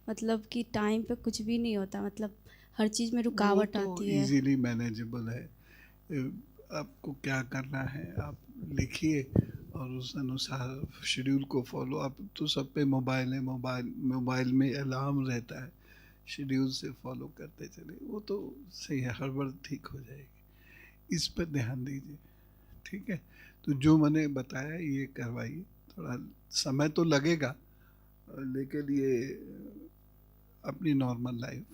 मतलब कि टाइम पे कुछ भी नहीं होता, मतलब हर चीज़ में रुकावट वो तो आती है। इजीली मैनेजेबल है। आपको क्या करना है आप लिखिए, और उस अनुसार शेड्यूल को फॉलो। आप तो सब पे मोबाइल है, मोबाइल में अलार्म रहता है, शेड्यूल से फॉलो करते चले, वो तो सही है, हड़बड़ ठीक हो जाएगी। इस पर ध्यान दीजिए, ठीक है। तो जो मैंने बताया ये करवाइए, थोड़ा समय तो लगेगा, लेकिन ये अपनी नॉर्मल लाइफ।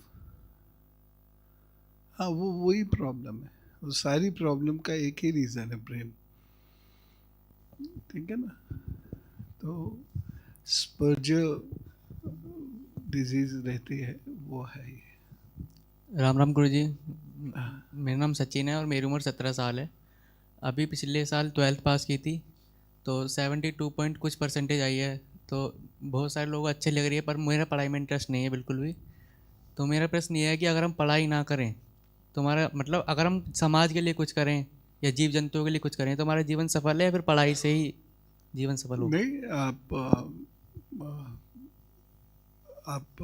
हाँ, वो वही प्रॉब्लम है, वो सारी प्रॉब्लम का एक ही रीज़न है, ब्रेन, ठीक है ना। तो स्पर्जर डिजीज रहती है, वो है ये। राम राम गुरुजी। मेरा नाम सचिन है और मेरी उम्र 17 साल है। अभी पिछले साल 12th पास की थी, तो 72 पॉइंट कुछ परसेंटेज आई है। तो बहुत सारे लोग अच्छे लग रही है, पर मेरा पढ़ाई में इंटरेस्ट नहीं है बिल्कुल भी। तो मेरा प्रश्न ये है कि अगर हम पढ़ाई ना करें तो हमारा मतलब, अगर हम समाज के लिए कुछ करें या जीव जंतुओं के लिए कुछ करें तो हमारा जीवन सफल है, या फिर पढ़ाई से ही जीवन सफल हो? नहीं, आप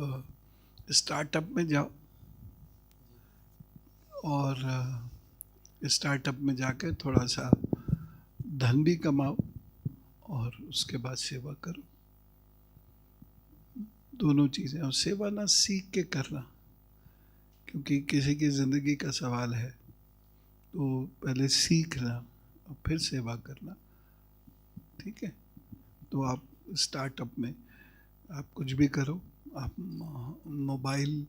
स्टार्टअप में जाओ, और स्टार्टअप में जाकर थोड़ा सा धन भी कमाओ, और उसके बाद सेवा करो। दोनों चीज़ें, और सेवा ना सीख के करना, क्योंकि किसी की ज़िंदगी का सवाल है, तो पहले सीखना और फिर सेवा करना, ठीक है। तो आप स्टार्टअप में आप कुछ भी करो, आप मोबाइल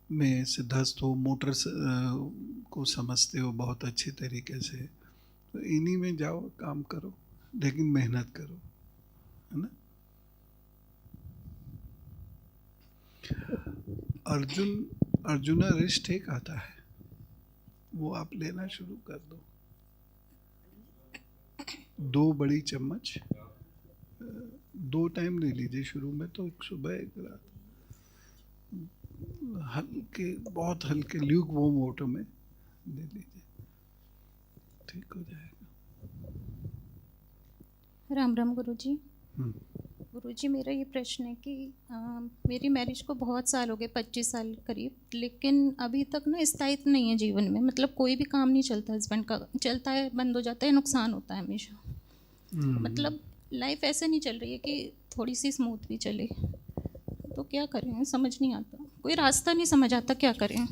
में सिद्धस्त हो, मोटर को समझते हो बहुत अच्छे तरीके से, तो इन्हीं में जाओ, काम करो, लेकिन मेहनत करो, है ना। अर्जुना रिष्ट एक आता है, वो आप लेना शुरू कर दो। 2 बड़ी चम्मच 2 टाइम ले लीजिए शुरू में, तो एक सुबह एक रात, हल्के, बहुत हल्के ल्यूक वार्म वाटर में ले लीजिए, ठीक हो जाएगा। राम राम गुरुजी। गुरुजी, मेरा ये प्रश्न है कि मेरी मैरिज को बहुत साल हो गए, 25 साल करीब, लेकिन अभी तक ना स्थायित्व नहीं है जीवन में। मतलब कोई भी काम नहीं चलता, हस्बैंड का चलता है, बंद हो जाता है, नुकसान होता है हमेशा। मतलब लाइफ ऐसे नहीं चल रही है कि थोड़ी सी स्मूथ भी चले। तो क्या करें, समझ नहीं आता, कोई रास्ता नहीं समझ आता, क्या करें।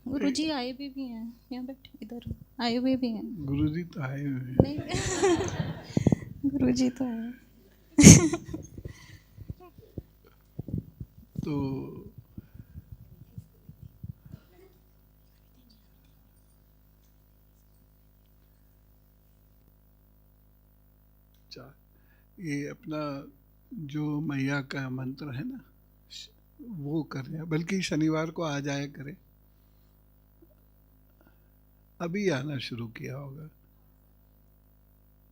गुरुजी आए भी हैं, यहाँ बैठे, इधर आए हुए भी हैं। गुरुजी तो आए हुए हैं। नहीं गुरुजी तो आए। तो ये अपना जो मैया का मंत्र है ना, वो करें, बल्कि शनिवार को आ जाया करें। अभी आना शुरू किया होगा।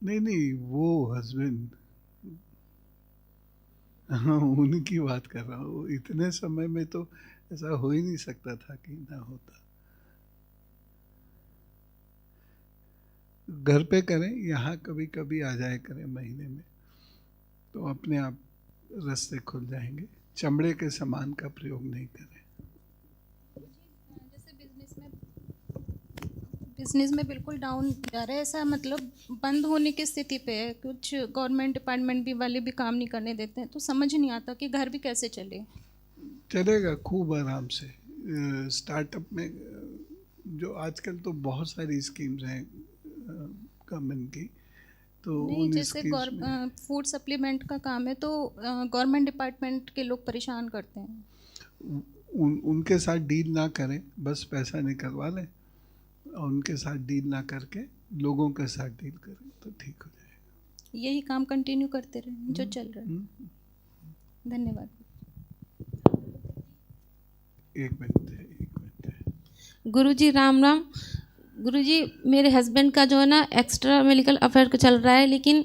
नहीं, वो हस्बैंड, हाँ, उनकी बात कर रहा हूँ। इतने समय में तो ऐसा हो ही नहीं सकता था कि ना होता। घर पे करें, यहाँ कभी कभी आ जाए करें महीने में, तो अपने आप रास्ते खुल जाएंगे। चमड़े के सामान का प्रयोग नहीं करें। जैसे बिजनेस में बिल्कुल डाउन जा रहा है, ऐसा मतलब बंद होने की स्थिति पे है। कुछ गवर्नमेंट डिपार्टमेंट भी वाले भी काम नहीं करने देते हैं, तो समझ नहीं आता कि घर भी कैसे चले। चलेगा खूब आराम से। स्टार्टअप में जो आजकल तो बहुत सारी स्कीम्स हैं गवर्नमेंट की, तो नहीं, जैसे फूड सप्लीमेंट का काम है, तो गवर्नमेंट डिपार्टमेंट के लोग परेशान करते हैं। उनके साथ डील ना करें, बस पैसा निकलवा लें, और उनके साथ डील ना करके लोगों के साथ डील करें, तो ठीक हो जाएगा। यही काम कंटिन्यू करते रहें जो चल रहा है। धन्यवाद। एक मिनट है। गुरुजी राम राम। गुरुजी, मेरे हस्बैंड का जो है ना एक्स्ट्रा मैरिटल अफेयर चल रहा है, लेकिन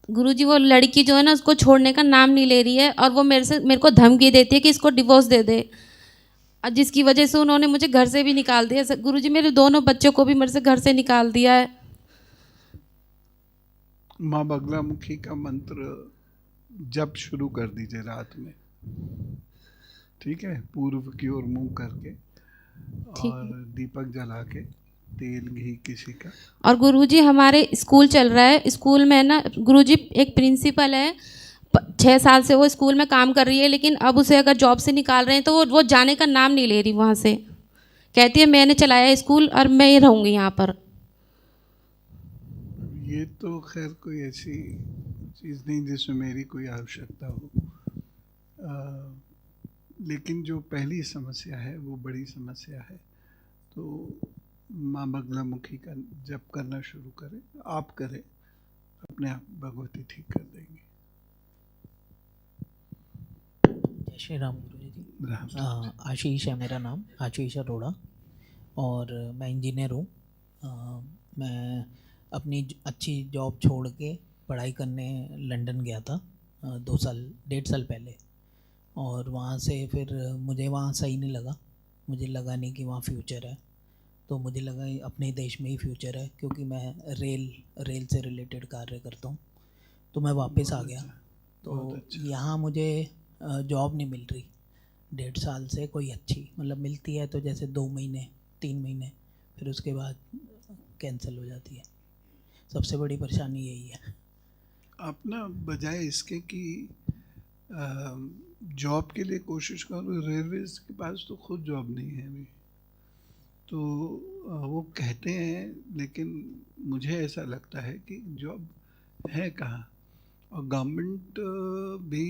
गुरुजी वो लड़की जो है ना उसको छोड़ने का नाम नहीं ले रही है, और वो मेरे को धमकी देती है कि इसको डिवोर्स दे दे, जिसकी वजह से उन्होंने मुझे घर से भी निकाल दिया। गुरुजी, मेरे दोनों बच्चों को भी मेरे से घर से निकाल दिया है। माँ बगलामुखी का मंत्र जप शुरू कर दीजिए रात में, ठीक है? पूर्व की ओर मुंह करके और दीपक जला के, तेल घी किसी का। और गुरुजी, हमारे स्कूल चल रहा है, स्कूल में ना गुरुजी एक प्रिंसिपल है, 6 साल से वो स्कूल में काम कर रही है, लेकिन अब उसे अगर जॉब से निकाल रहे हैं तो वो जाने का नाम नहीं ले रही वहाँ से। कहती है मैंने चलाया स्कूल और मैं ही रहूँगी यहाँ पर। ये तो खैर कोई ऐसी चीज़ नहीं जिसमें मेरी कोई आवश्यकता हो, लेकिन जो पहली समस्या है वो बड़ी समस्या है। तो माँ बगलामुखी का जप करना शुरू करें, आप करें, अपने आप भगवती ठीक कर देंगी। जय श्री राम गुरु जी। आशीष है मेरा नाम, आशीष अरोड़ा, और मैं इंजीनियर हूँ। मैं अपनी अच्छी जॉब छोड़ के पढ़ाई करने लंदन गया था 1.5 साल पहले, और वहाँ से फिर मुझे वहाँ सही नहीं लगा। मुझे लगा नहीं कि वहाँ फ्यूचर है, तो मुझे लगा अपने देश में ही फ्यूचर है, क्योंकि मैं रेल से रिलेटेड कार्य करता हूँ। तो मैं वापस आ गया। तो यहाँ मुझे जॉब नहीं मिल रही 1.5 साल से, कोई अच्छी, मतलब मिलती है तो जैसे 2 महीने 3 महीने, फिर उसके बाद कैंसिल हो जाती है। सबसे बड़ी परेशानी यही है। आप ना बजाय इसके कि जॉब के लिए कोशिश करो, रेलवेज के पास तो खुद जॉब नहीं है अभी, तो वो कहते हैं, लेकिन मुझे ऐसा लगता है कि जॉब है कहाँ, और गवर्नमेंट भी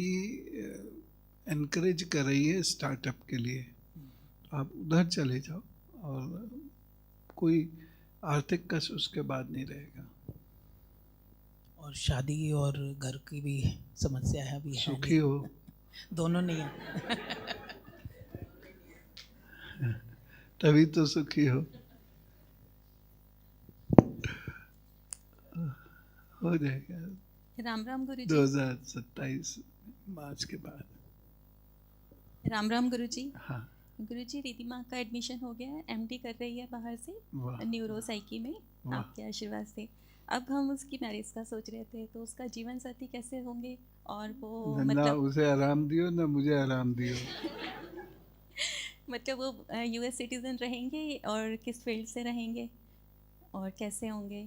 एनकरेज कर रही है स्टार्टअप के लिए। तो आप उधर चले जाओ, और कोई आर्थिक कष्ट उसके बाद नहीं रहेगा। और शादी और घर की भी समस्या है अभी। सुखी हो? दोनों नहीं है। तभी तो सुखी हो जाएगा। राम राम गुरुजी। 2027 मार्च के बाद। राम राम गुरुजी। हाँ। गुरुजी, रिधिमा का एडमिशन हो गया है, एमडी कर रही है बाहर से वाह। न्यूरो साइकी में, वाह। आपके आशीर्वाद से। अब हम उसकी मैरिज का सोच रहे थे, तो उसका जीवन साथी कैसे होंगे, और वो ना मतलब उसे आराम दियो ना मुझे आराम दियो। मतलब वो यूएस सिटीजन रहेंगे और किस फील्ड से रहेंगे और कैसे होंगे?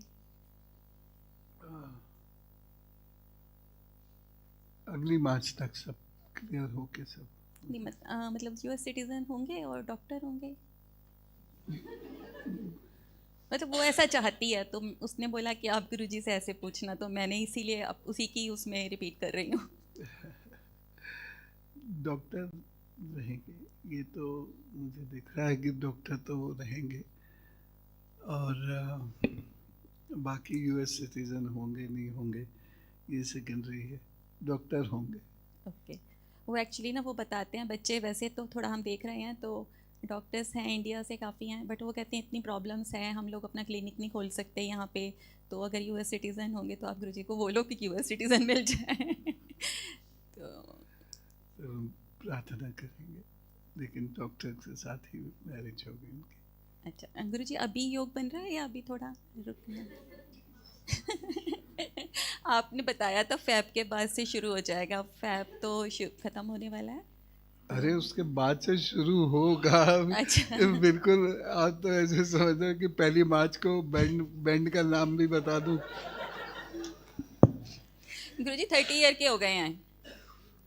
अगली मार्च तक सब क्लियर हो के सब। नहीं, मतलब यूएस सिटीजन होंगे और डॉक्टर होंगे। मतलब वो ऐसा चाहती है, तो उसने बोला कि आप गुरुजी से ऐसे पूछना, तो मैंने इसीलिए अब उसी की उसमें रिपीट कर रही हूँ। डॉक्टर रहेंगे, ये तो मुझे दिख रहा है कि डॉक्टर तो वो रहेंगे, और बाकी यूएस सिटीजन होंगे नहीं होंगे ये सेकेंडरी है, डॉक्टर होंगे। ओके। वो एक्चुअली ना वो बताते हैं, बच्चे वैसे तो थोड़ा हम देख रहे हैं तो डॉक्टर्स हैं इंडिया से काफ़ी हैं, बट वो कहते हैं इतनी प्रॉब्लम्स हैं, हम लोग अपना क्लिनिक नहीं खोल सकते यहाँ पे, तो अगर यूएस सिटीज़न होंगे तो आप गुरुजी को बोलो कि यूएस सिटीज़न मिल जाए। तो प्रार्थना करेंगे, लेकिन डॉक्टर के साथ ही मैरिज होगी उनकी। अच्छा गुरुजी, अभी योग बन रहा है या अभी थोड़ा रुकना? आपने बताया था फैब के बाद से शुरू हो जाएगा, फैब तो ख़त्म होने वाला है। अरे उसके बाद से शुरू होगा। अच्छा। बिल्कुल, आप तो ऐसे समझ रहे हो कि पहली मार्च को बैंड का नाम भी बता दूं। गुरुजी 30 ईयर के हो गए हैं।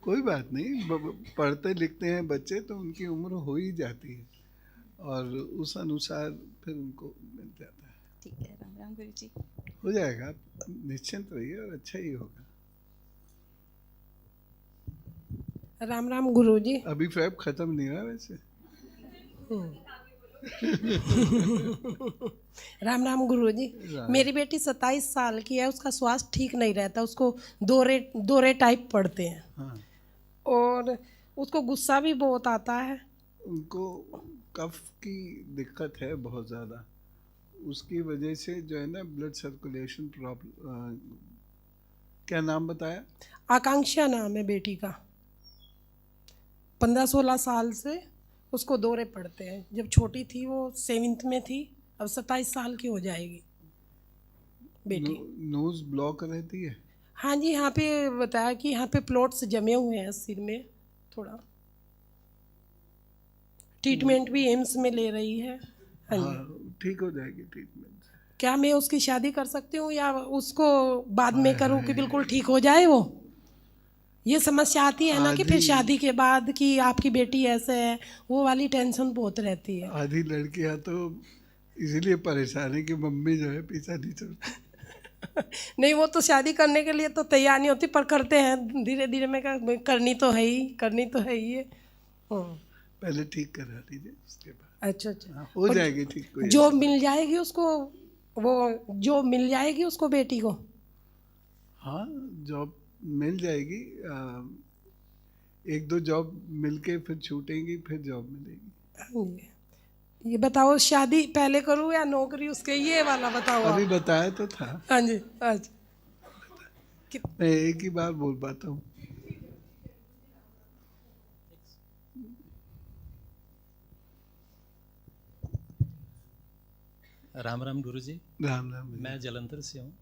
कोई बात नहीं, पढ़ते लिखते हैं बच्चे तो उनकी उम्र हो ही जाती है, और उस अनुसार फिर उनको मिल जाता है। ठीक है, राम राम गुरुजी। हो जाएगा, निश्चिंत रहिए, और अच्छा ही होगा। राम राम गुरुजी। अभी फैब खत्म नहीं हुआ वैसे। राम राम गुरुजी। मेरी बेटी 27 साल की है, उसका स्वास्थ्य ठीक नहीं रहता, उसको दौरे टाइप पड़ते हैं। हाँ। और उसको गुस्सा भी बहुत आता है। उनको कफ की दिक्कत है बहुत ज़्यादा, उसकी वजह से जो है ना ब्लड सर्कुलेशन प्रॉब्लम। क्या नाम बताया? आकांक्षा नाम है बेटी का। 15-16 साल से उसको दौरे पड़ते हैं। जब छोटी थी वो 7th में थी, अब 27 साल की हो जाएगी बेटी। नोज ब्लॉक रहती है? हाँ जी, यहाँ पे बताया कि यहाँ पे प्लॉट्स जमे हुए हैं सिर में थोड़ा। ट्रीटमेंट भी एम्स में ले रही है। हाँ, ठीक हो जाएगी ट्रीटमेंट। क्या मैं उसकी शादी कर सकती हूँ या उसको बाद में करूँ कि बिल्कुल ठीक हो जाए वो? ये समस्या आती है ना कि फिर शादी के बाद कि आपकी बेटी ऐसे है, वो वाली टेंशन बहुत रहती है। आधी लड़कियाँ तो इसीलिए परेशान है कि मम्मी जो है पीछा नहीं चलती। नहीं, वो तो शादी करने के लिए तो तैयार नहीं होती, पर करते हैं धीरे धीरे। मैं करनी तो है ही, करनी तो है ही है। पहले ठीक करा लीजिए, उसके बाद। अच्छा। हो जाएगी ठीक। जो मिल जाएगी उसको, वो जो मिल जाएगी उसको बेटी को। हाँ, जॉब मिल जाएगी। 1-2 जॉब मिलके फिर छूटेंगी, फिर जॉब मिलेगी। ये बताओ, शादी पहले करूँ या नौकरी उसके, ये वाला बताओ। अभी बताया तो था। हाँ जी, आज मैं एक ही बार बोल पाता हूँ। राम राम गुरुजी। राम राम। मैं जलंधर से हूँ।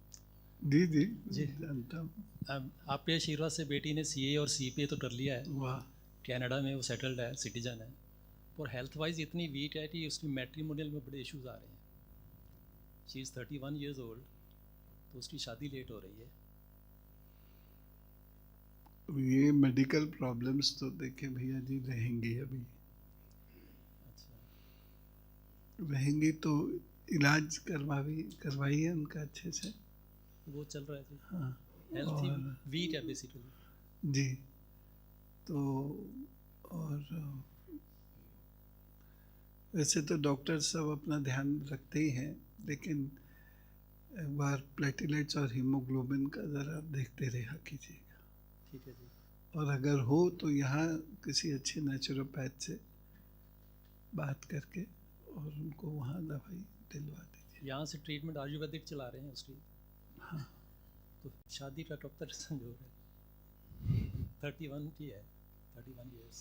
जी जी जी, जानता हूँ। आपके आशीर्वाद से बेटी ने CA और CPA तो कर लिया है। वाह। कनाडा में वो सेटल्ड है, सिटीजन है, और हेल्थ वाइज इतनी वीक है कि उसकी मैट्रिमोनियल में बड़े इश्यूज आ रहे हैं। शी इज़ 31 years old, तो उसकी शादी लेट हो रही है। ये मेडिकल प्रॉब्लम्स तो देखे भैया जी रहेंगी, अभी रहेंगी तो इलाज करवाइए उनका अच्छे से। वो चल रहा है जी। हाँ, हेल्थ वीक है बेसिकली जी। तो और वैसे तो डॉक्टर सब अपना ध्यान रखते ही हैं, लेकिन एक बार प्लेटलेट्स और हीमोग्लोबिन का ज़रा देखते रहा कीजिएगा। ठीक है जी। और अगर हो तो यहाँ किसी अच्छे नेचुरोपैथ से बात करके और उनको वहाँ दवाई दिलवा दीजिए। यहाँ से ट्रीटमेंट आयुर्वेदिक चला रहे हैं उसकी। हाँ। तो शादी का डॉक्टर संजोग है, 31 की है, 31 years।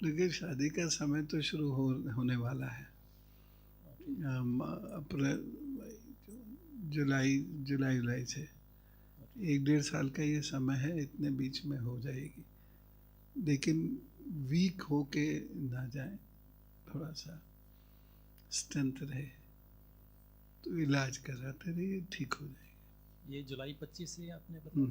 देखिए शादी का समय तो शुरू होने वाला है। अप्रैल, जुलाई से 1-1.5 साल का ये समय है, इतने बीच में हो जाएगी। लेकिन वीक होके ना जाए, थोड़ा सा स्ट्रेंथ रहे, तो इलाज कराते रहिए, ठीक हो जाएगी। ये जुलाई 25 से आपने बताया?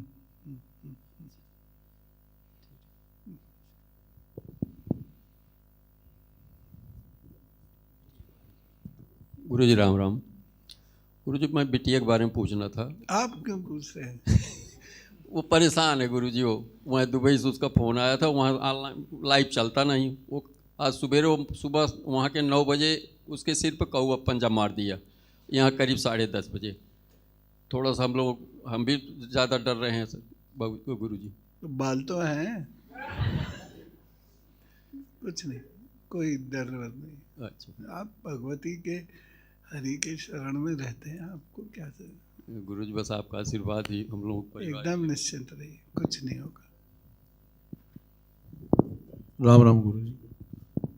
गुरुजी राम राम। गुरुजी मैं बिटिया के बारे में पूछना था। आप क्यों पूछ रहे हैं? वो परेशान है गुरुजी, वो वहाँ दुबई से उसका फ़ोन आया था, वहाँ ऑनलाइन लाइव चलता नहीं। वो आज सुबह वहाँ के 9 बजे उसके सिर पर कौवा पंजा मार दिया, यहाँ करीब 10:30 बजे। थोड़ा सा हम भी ज़्यादा डर रहे हैं सर गुरुजी। तो बाल तो हैं, कुछ नहीं, कोई डर नहीं। अच्छा, आप भगवती के हरि के शरण में रहते हैं, आपको क्या चाहिए? गुरुजी बस आपका आशीर्वाद ही हम लोग एकदम निश्चिंत रहिए, कुछ नहीं होगा। राम राम गुरुजी।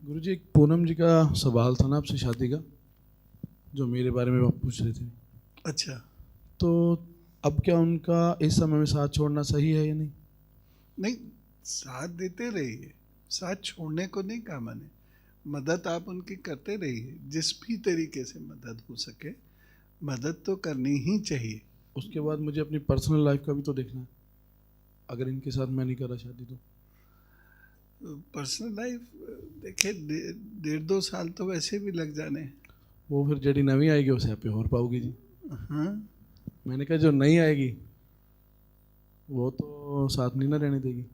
गुरुजी एक पूनम जी का सवाल था ना आपसे शादी का, जो मेरे बारे में आप पूछ रहे थे। अच्छा, तो अब क्या उनका इस समय में साथ छोड़ना सही है या नहीं? नहीं, साथ देते रहिए, साथ छोड़ने को नहीं कहा मैंने। मदद आप उनकी करते रहिए, जिस भी तरीके से मदद हो सके मदद तो करनी ही चाहिए। उसके बाद मुझे अपनी पर्सनल लाइफ का भी तो देखना है। अगर इनके साथ मैं नहीं करा शादी तो पर्सनल लाइफ देखिए, 1.5-2 साल तो वैसे भी लग जाने। वो फिर जड़ी नवी आएगी उसे आप और पाओगी जी। हाँ, मैंने कहा जो नहीं आएगी वो तो साथ नहीं ना रहने देगी।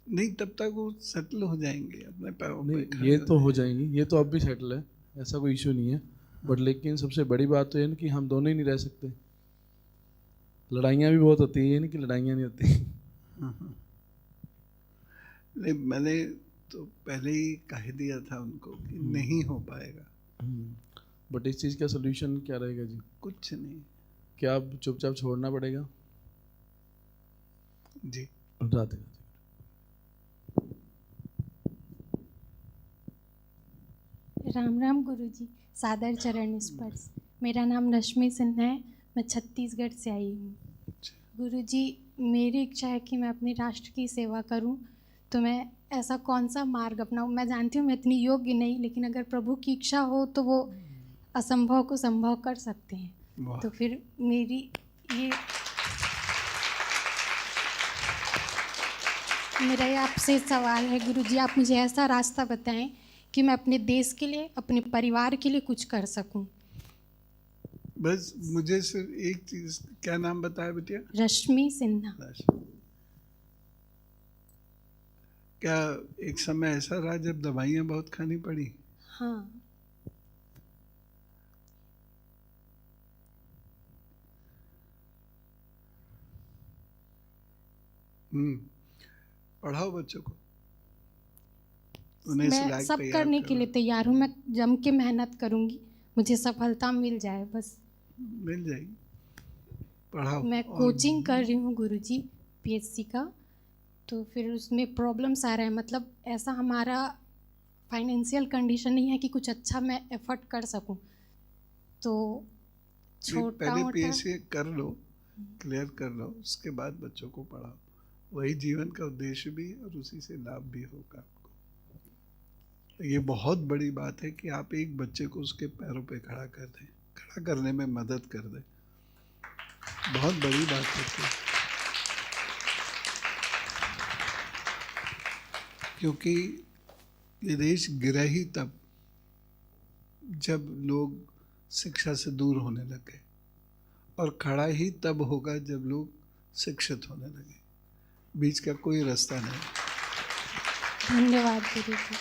नहीं, तब तक वो सेटल हो जाएंगे अपने पैरों पे। नहीं, ये तो हो जाएंगी, ये तो अब भी सेटल है, ऐसा कोई इशू नहीं है। बट लेकिन सबसे बड़ी बात तो ये ना कि हम दोनों ही नहीं रह सकते। लड़ाइयाँ भी बहुत होती है, ये नहीं कि लड़ाइयाँ नहीं होती। नहीं, मैंने तो पहले ही कह दिया था उनको कि नहीं हो पाएगा। बट इस चीज़ का सोल्यूशन क्या रहेगा जी? कुछ नहीं, क्या अब चुपचाप छोड़ना पड़ेगा जी? राधे। राम राम गुरुजी, सादर चरण स्पर्श। मेरा नाम रश्मि सिन्हा है, मैं छत्तीसगढ़ से आई हूँ। गुरुजी, मेरी इच्छा है कि मैं अपने राष्ट्र की सेवा करूँ, तो मैं ऐसा कौन सा मार्ग अपनाऊँ? मैं जानती हूँ मैं इतनी योग्य नहीं, लेकिन अगर प्रभु की इच्छा हो तो वो असंभव को संभव कर सकते हैं। तो फिर मेरी ये मेरा ये आपसे सवाल है गुरुजी, आप मुझे ऐसा रास्ता बताएं कि मैं अपने देश के लिए, अपने परिवार के लिए कुछ कर सकूं। बस मुझे सिर्फ एक चीज, क्या नाम बताया बेटिया? रश्मि सिन्हा। क्या एक समय ऐसा रहा जब दवाइयाँ बहुत खानी पड़ी? हाँ। पढ़ाओ बच्चों को, उन्हें मैं सब करने के लिए तैयार हूँ, मैं जम के मेहनत करूँगी, मुझे सफलता मिल जाए बस। मिल जाएगी, पढ़ाओ। मैं कोचिंग कर रही हूँ गुरुजी, पीएससी का। तो फिर उसमें प्रॉब्लम्स आ रहे हैं, मतलब ऐसा हमारा फाइनेंशियल कंडीशन नहीं है कि कुछ अच्छा मैं एफर्ट कर सकूं। तो छोटा पहले पीएससी कर लो, क्लियर कर लो, उसके बाद बच्चों को पढ़ाओ। वही जीवन का उद्देश्य भी और उसी से लाभ भी होगा आपको। ये बहुत बड़ी बात है कि आप एक बच्चे को उसके पैरों पे खड़ा कर दें, खड़ा करने में मदद कर दें, बहुत बड़ी बात होती है। क्योंकि ये देश गिरा ही तब जब लोग शिक्षा से दूर होने लगे, और खड़ा ही तब होगा जब लोग शिक्षित होने लगे। बीच का कोई रास्ता नहीं। धन्यवाद गुरुजी।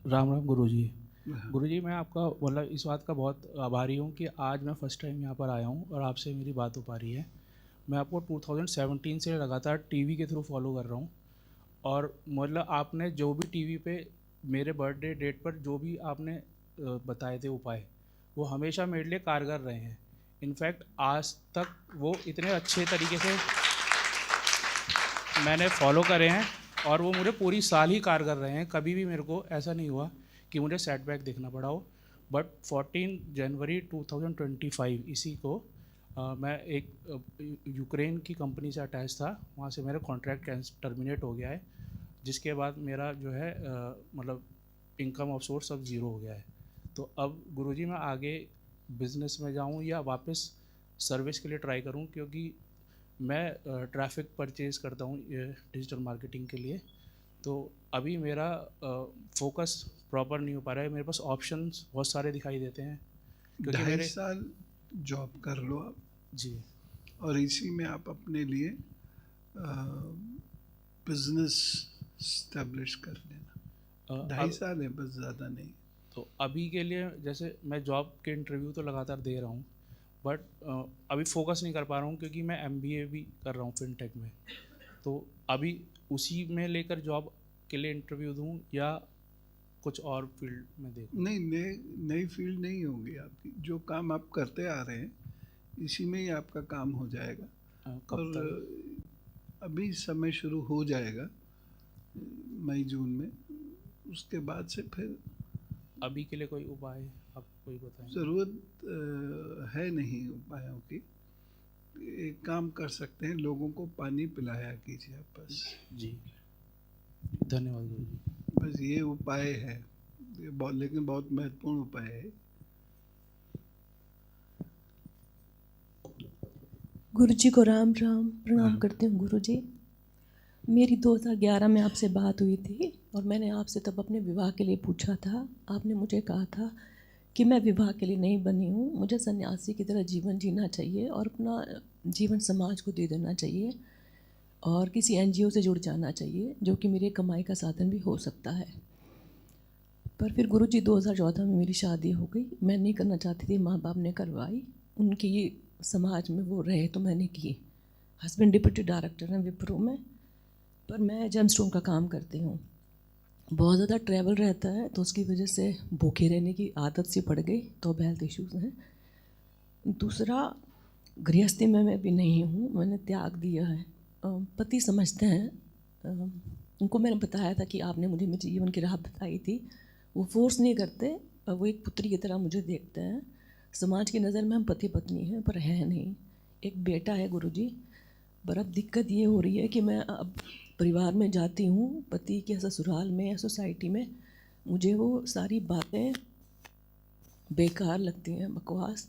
राम राम गुरुजी। गुरुजी, मैं आपका मतलब इस बात का बहुत आभारी हूँ कि आज मैं फ़र्स्ट टाइम यहाँ पर आया हूँ और आपसे मेरी बात हो पा रही है। मैं आपको 2017 से लगातार टीवी के थ्रू फॉलो कर रहा हूँ, और मतलब आपने जो भी टीवी पे मेरे बर्थडे डेट पर जो भी आपने बताए थे उपाय, वो हमेशा मेरे लिए कारगर रहे हैं। इनफैक्ट आज तक वो इतने अच्छे तरीके से मैंने फॉलो करे हैं और वो मुझे पूरी साल ही कारगर रहे हैं। कभी भी मेरे को ऐसा नहीं हुआ कि मुझे सेटबैक देखना पड़ा हो। बट 14 जनवरी 2025 इसी को मैं एक यूक्रेन की कंपनी से अटैच था, वहाँ से मेरा कॉन्ट्रैक्ट टर्मिनेट हो गया है, जिसके बाद मेरा जो है मतलब इनकम ऑफ सोर्स अब ज़ीरो हो गया है। तो अब गुरुजी मैं आगे बिज़नेस में जाऊँ या वापस सर्विस के लिए ट्राई करूँ, क्योंकि मैं ट्रैफिक परचेज़ करता हूँ डिजिटल मार्केटिंग के लिए। तो अभी मेरा फोकस प्रॉपर नहीं हो पा रहा है। मेरे पास ऑप्शंस बहुत सारे दिखाई देते हैं, क्योंकि 2.5 साल जॉब कर लो आप जी, और इसी में आप अपने लिए बिजनेस स्टैब्लिश कर लेना। 2.5 साल है बस, ज़्यादा नहीं। तो अभी के लिए जैसे मैं जॉब के इंटरव्यू तो लगातार दे रहा हूँ, बट अभी फोकस नहीं कर पा रहा हूँ, क्योंकि मैं MBA भी कर रहा हूँ फिनटेक में। तो अभी उसी में लेकर जॉब के लिए इंटरव्यू दूँ या कुछ और फील्ड में देखूँ? नहीं, नई फील्ड नहीं होगी आपकी। जो काम आप करते आ रहे हैं इसी में ही आपका काम हो जाएगा। कब और अभी समय शुरू हो जाएगा मई जून में, उसके बाद से फिर अभी के लिए कोई उपाय आप कोई बताएं? ज़रूरत है नहीं उपायों की। एक काम कर सकते हैं, लोगों को पानी पिलाया कीजिए आप बस। जी, धन्यवाद गुरु जी। बस ये उपाय है, ये बहुत, लेकिन बहुत महत्वपूर्ण उपाय है। गुरु जी को राम राम प्रणाम करती हूँ। गुरु जी, मेरी 2011 में आपसे बात हुई थी और मैंने आपसे तब अपने विवाह के लिए पूछा था। आपने मुझे कहा था कि मैं विवाह के लिए नहीं बनी हूँ, मुझे सन्यासी की तरह जीवन जीना चाहिए और अपना जीवन समाज को दे देना चाहिए और किसी NGO से जुड़ जाना चाहिए, जो कि मेरी कमाई का साधन भी हो सकता है। पर फिर गुरु जी 2014 में मेरी शादी हो गई। मैं नहीं करना चाहती थी, माँ बाप ने करवाई। उनकी ये समाज में वो रहे तो मैंने की। हस्बैंड डिप्टी डायरेक्टर हैं विप्रो में, पर मैं जेमस्टोन का काम करती हूँ। बहुत ज़्यादा ट्रैवल रहता है तो उसकी वजह से भूखे रहने की आदत सी पड़ गई, तो हेल्थ इश्यूज़ हैं। दूसरा, गृहस्थी में मैं भी नहीं हूँ, मैंने त्याग दिया है। पति समझते हैं, उनको मैंने बताया था कि आपने मुझे मेरे जीवन की राह बताई थी। वो फोर्स नहीं करते, वो एक पुत्री की तरह मुझे देखते हैं। समाज की नज़र में हम पति पत्नी हैं, पर है नहीं। एक बेटा है गुरुजी, पर अब दिक्कत ये हो रही है कि मैं अब परिवार में जाती हूँ, पति के ससुराल में या सोसाइटी में, मुझे वो सारी बातें बेकार लगती हैं, बकवास।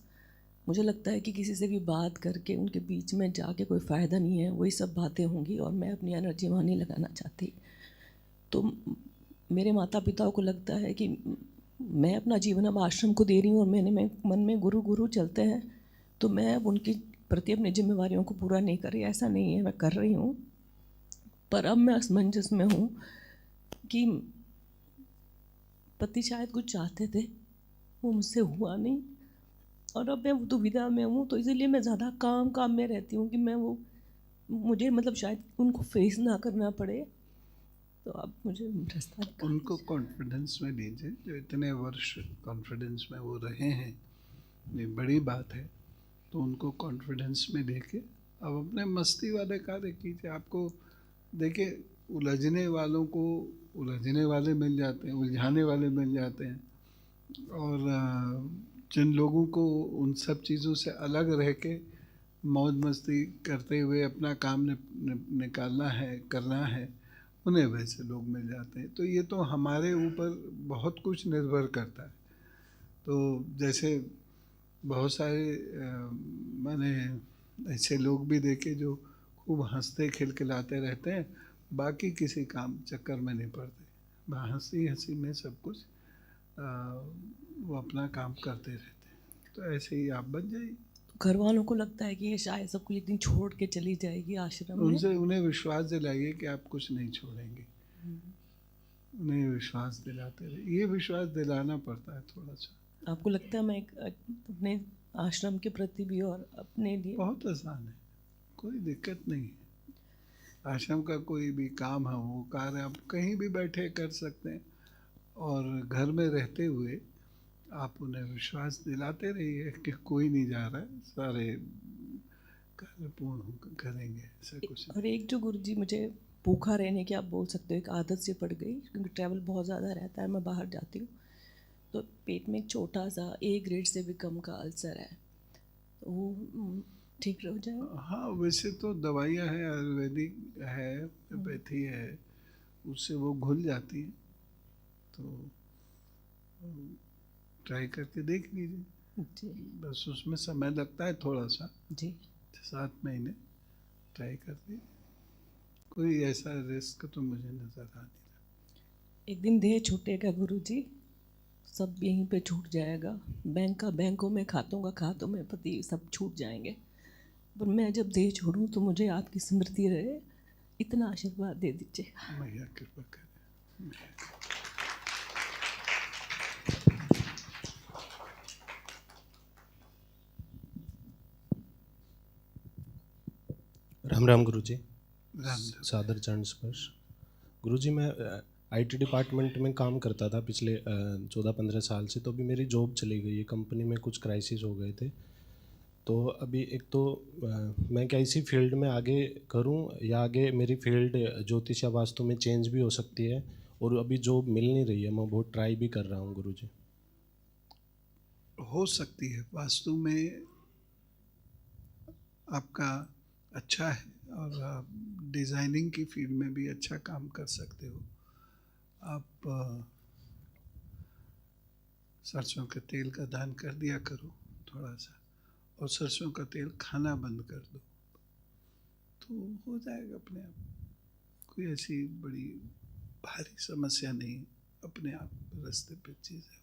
मुझे लगता है कि किसी से भी बात करके उनके बीच में जाके कोई फ़ायदा नहीं है, वही सब बातें होंगी और मैं अपनी एनर्जी वहाँ नहीं लगाना चाहती। तो मेरे माता पिता को लगता है कि मैं अपना जीवन अब आश्रम को दे रही हूँ और मैंने मन में गुरु गुरु चलते हैं, तो मैं अब उनकी प्रति अपनी जिम्मेवारियों को पूरा नहीं कर रही। ऐसा नहीं है, मैं कर रही हूँ, पर अब मैं असमंजस में हूँ कि पति शायद कुछ चाहते थे, वो मुझसे हुआ नहीं, और अब मैं वो दुविधा में हूँ। तो इसीलिए मैं ज़्यादा काम में रहती हूँ कि मैं वो, मुझे मतलब शायद उनको फेस ना करना पड़े। तो अब मुझे रास्ता उनको कॉन्फिडेंस में लीजिए, जो इतने वर्ष कॉन्फिडेंस में वो रहे हैं, ये बड़ी बात है। तो उनको कॉन्फिडेंस में लेके अब अपने मस्ती वाले कार्य कीजिए। आपको देखिए, उलझने वालों को उलझने वाले मिल जाते हैं, उलझाने वाले मिल जाते हैं, और जिन लोगों को उन सब चीज़ों से अलग रह के मौज मस्ती करते हुए अपना काम निकालना है, करना है, उन्हें वैसे लोग मिल जाते हैं। तो ये तो हमारे ऊपर बहुत कुछ निर्भर करता है। तो जैसे बहुत सारे मैंने ऐसे लोग भी देखे जो खूब हंसते खिलखिलाते रहते हैं, बाकी किसी काम चक्कर में नहीं पड़ते, हंसी हंसी में सब कुछ वो अपना काम करते रहते हैं। तो ऐसे ही आप बन जाइए। घर वालों को लगता है कि ये शायद सबको एक दिन छोड़ के चली जाएगी आश्रम में। उनसे उन्हें विश्वास दिलाइए कि आप कुछ नहीं छोड़ेंगे। उन्हें विश्वास दिलाते रहिए, ये विश्वास दिलाना पड़ता है थोड़ा सा। आपको लगता है मैं अपने आश्रम के प्रति भी और अपने लिए बहुत आसान है, कोई दिक्कत नहीं है। आश्रम का कोई भी काम है, वो कार्य आप कहीं भी बैठे कर सकते हैं, और घर में रहते हुए आप उन्हें विश्वास दिलाते रहिए कि कोई नहीं जा रहा है, सारे कार्य पूर्ण करेंगे, ऐसा कुछ नहीं। और एक जो गुरुजी मुझे भूखा रहने की आप बोल सकते हो एक आदत से पड़ गई, क्योंकि ट्रैवल बहुत ज़्यादा रहता है, मैं बाहर जाती हूँ, तो पेट में एक छोटा सा A ग्रेड से भी कम का अल्सर है, तो वो ठीक हो जाए? हाँ, वैसे तो दवाइयाँ हैं, आयुर्वेदिक है, होम्योपैथी है, उससे वो घुल जाती है, तो ट्राई करके देख लीजिए जी। बस उसमें समय लगता है थोड़ा सा जी। 7 महीने ट्राई करते, कोई ऐसा रिस्क तो मुझे नज़र आ नहीं रहा। एक दिन देह छूटेगा गुरुजी, सब यहीं पे छूट जाएगा, बैंक का बैंकों में, खातों का खातों में, पति सब छूट जाएंगे, पर मैं जब देह छोड़ूं तो मुझे आपकी स्मृति रहे, इतना आशीर्वाद दे दीजिए। मैया कृपा करे। राम राम गुरुजी। राम। सादर चरण स्पर्श। गुरुजी, मैं आईटी डिपार्टमेंट में काम करता था पिछले 14-15 साल से, तो अभी मेरी जॉब चली गई है, कंपनी में कुछ क्राइसिस हो गए थे, तो अभी एक तो मैं क्या इसी फील्ड में आगे करूं या आगे मेरी फील्ड ज्योतिष या वास्तु में चेंज भी हो सकती है, और अभी जॉब मिल नहीं रही है, मैं बहुत ट्राई भी कर रहा हूं गुरुजी। हो सकती है, वास्तु में आपका अच्छा है और आप डिज़ाइनिंग की फील्ड में भी अच्छा काम कर सकते हो। आप सरसों के तेल का दान कर दिया करो थोड़ा सा, और सरसों का तेल खाना बंद कर दो, तो हो जाएगा अपने आप, कोई ऐसी बड़ी भारी समस्या नहीं, अपने आप रास्ते पे चीज़ें हो जाए।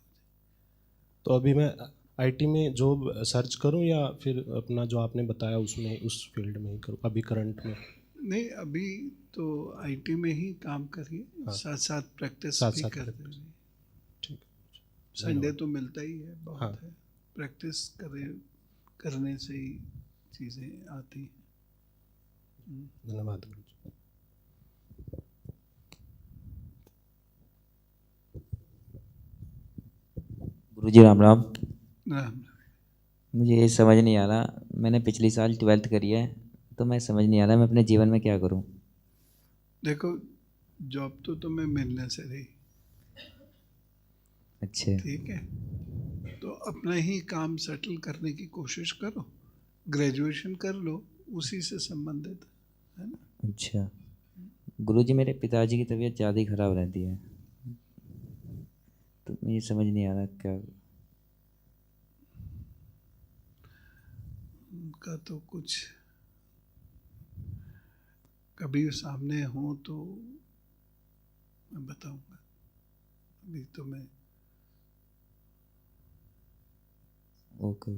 तो अभी मैं आईटी में जॉब सर्च करूं या फिर अपना जो आपने बताया उसमें, उस फील्ड में ही करूं अभी करंट में? नहीं, अभी तो आईटी में ही काम करिए, हाँ। साथ साथ प्रैक्टिस साथ भी साथ करते practice। रहिए। ठीक है। संडे तो मिलता ही है, बहुत हाँ। है, प्रैक्टिस करने से ही चीज़ें आती हैं। धन्यवाद गुरुजी। गुरुजी राम राम। राम। मुझे ये समझ नहीं आ रहा, मैंने पिछली साल 12th करी है, तो मैं समझ नहीं आ रहा मैं अपने जीवन में क्या करूं। देखो, जॉब तो तुम्हें मिलने से रही, अच्छा ठीक है, तो अपना ही काम सेटल करने की कोशिश करो, ग्रेजुएशन कर लो, उसी से संबंधित है ना। अच्छा गुरुजी, मेरे पिताजी की तबीयत ज़्यादा ही ख़राब रहती है, तो मुझे समझ नहीं आ रहा क्या। उनका तो कुछ कभी सामने हो तो मैं बताऊंगा, अभी तो मैं। ओके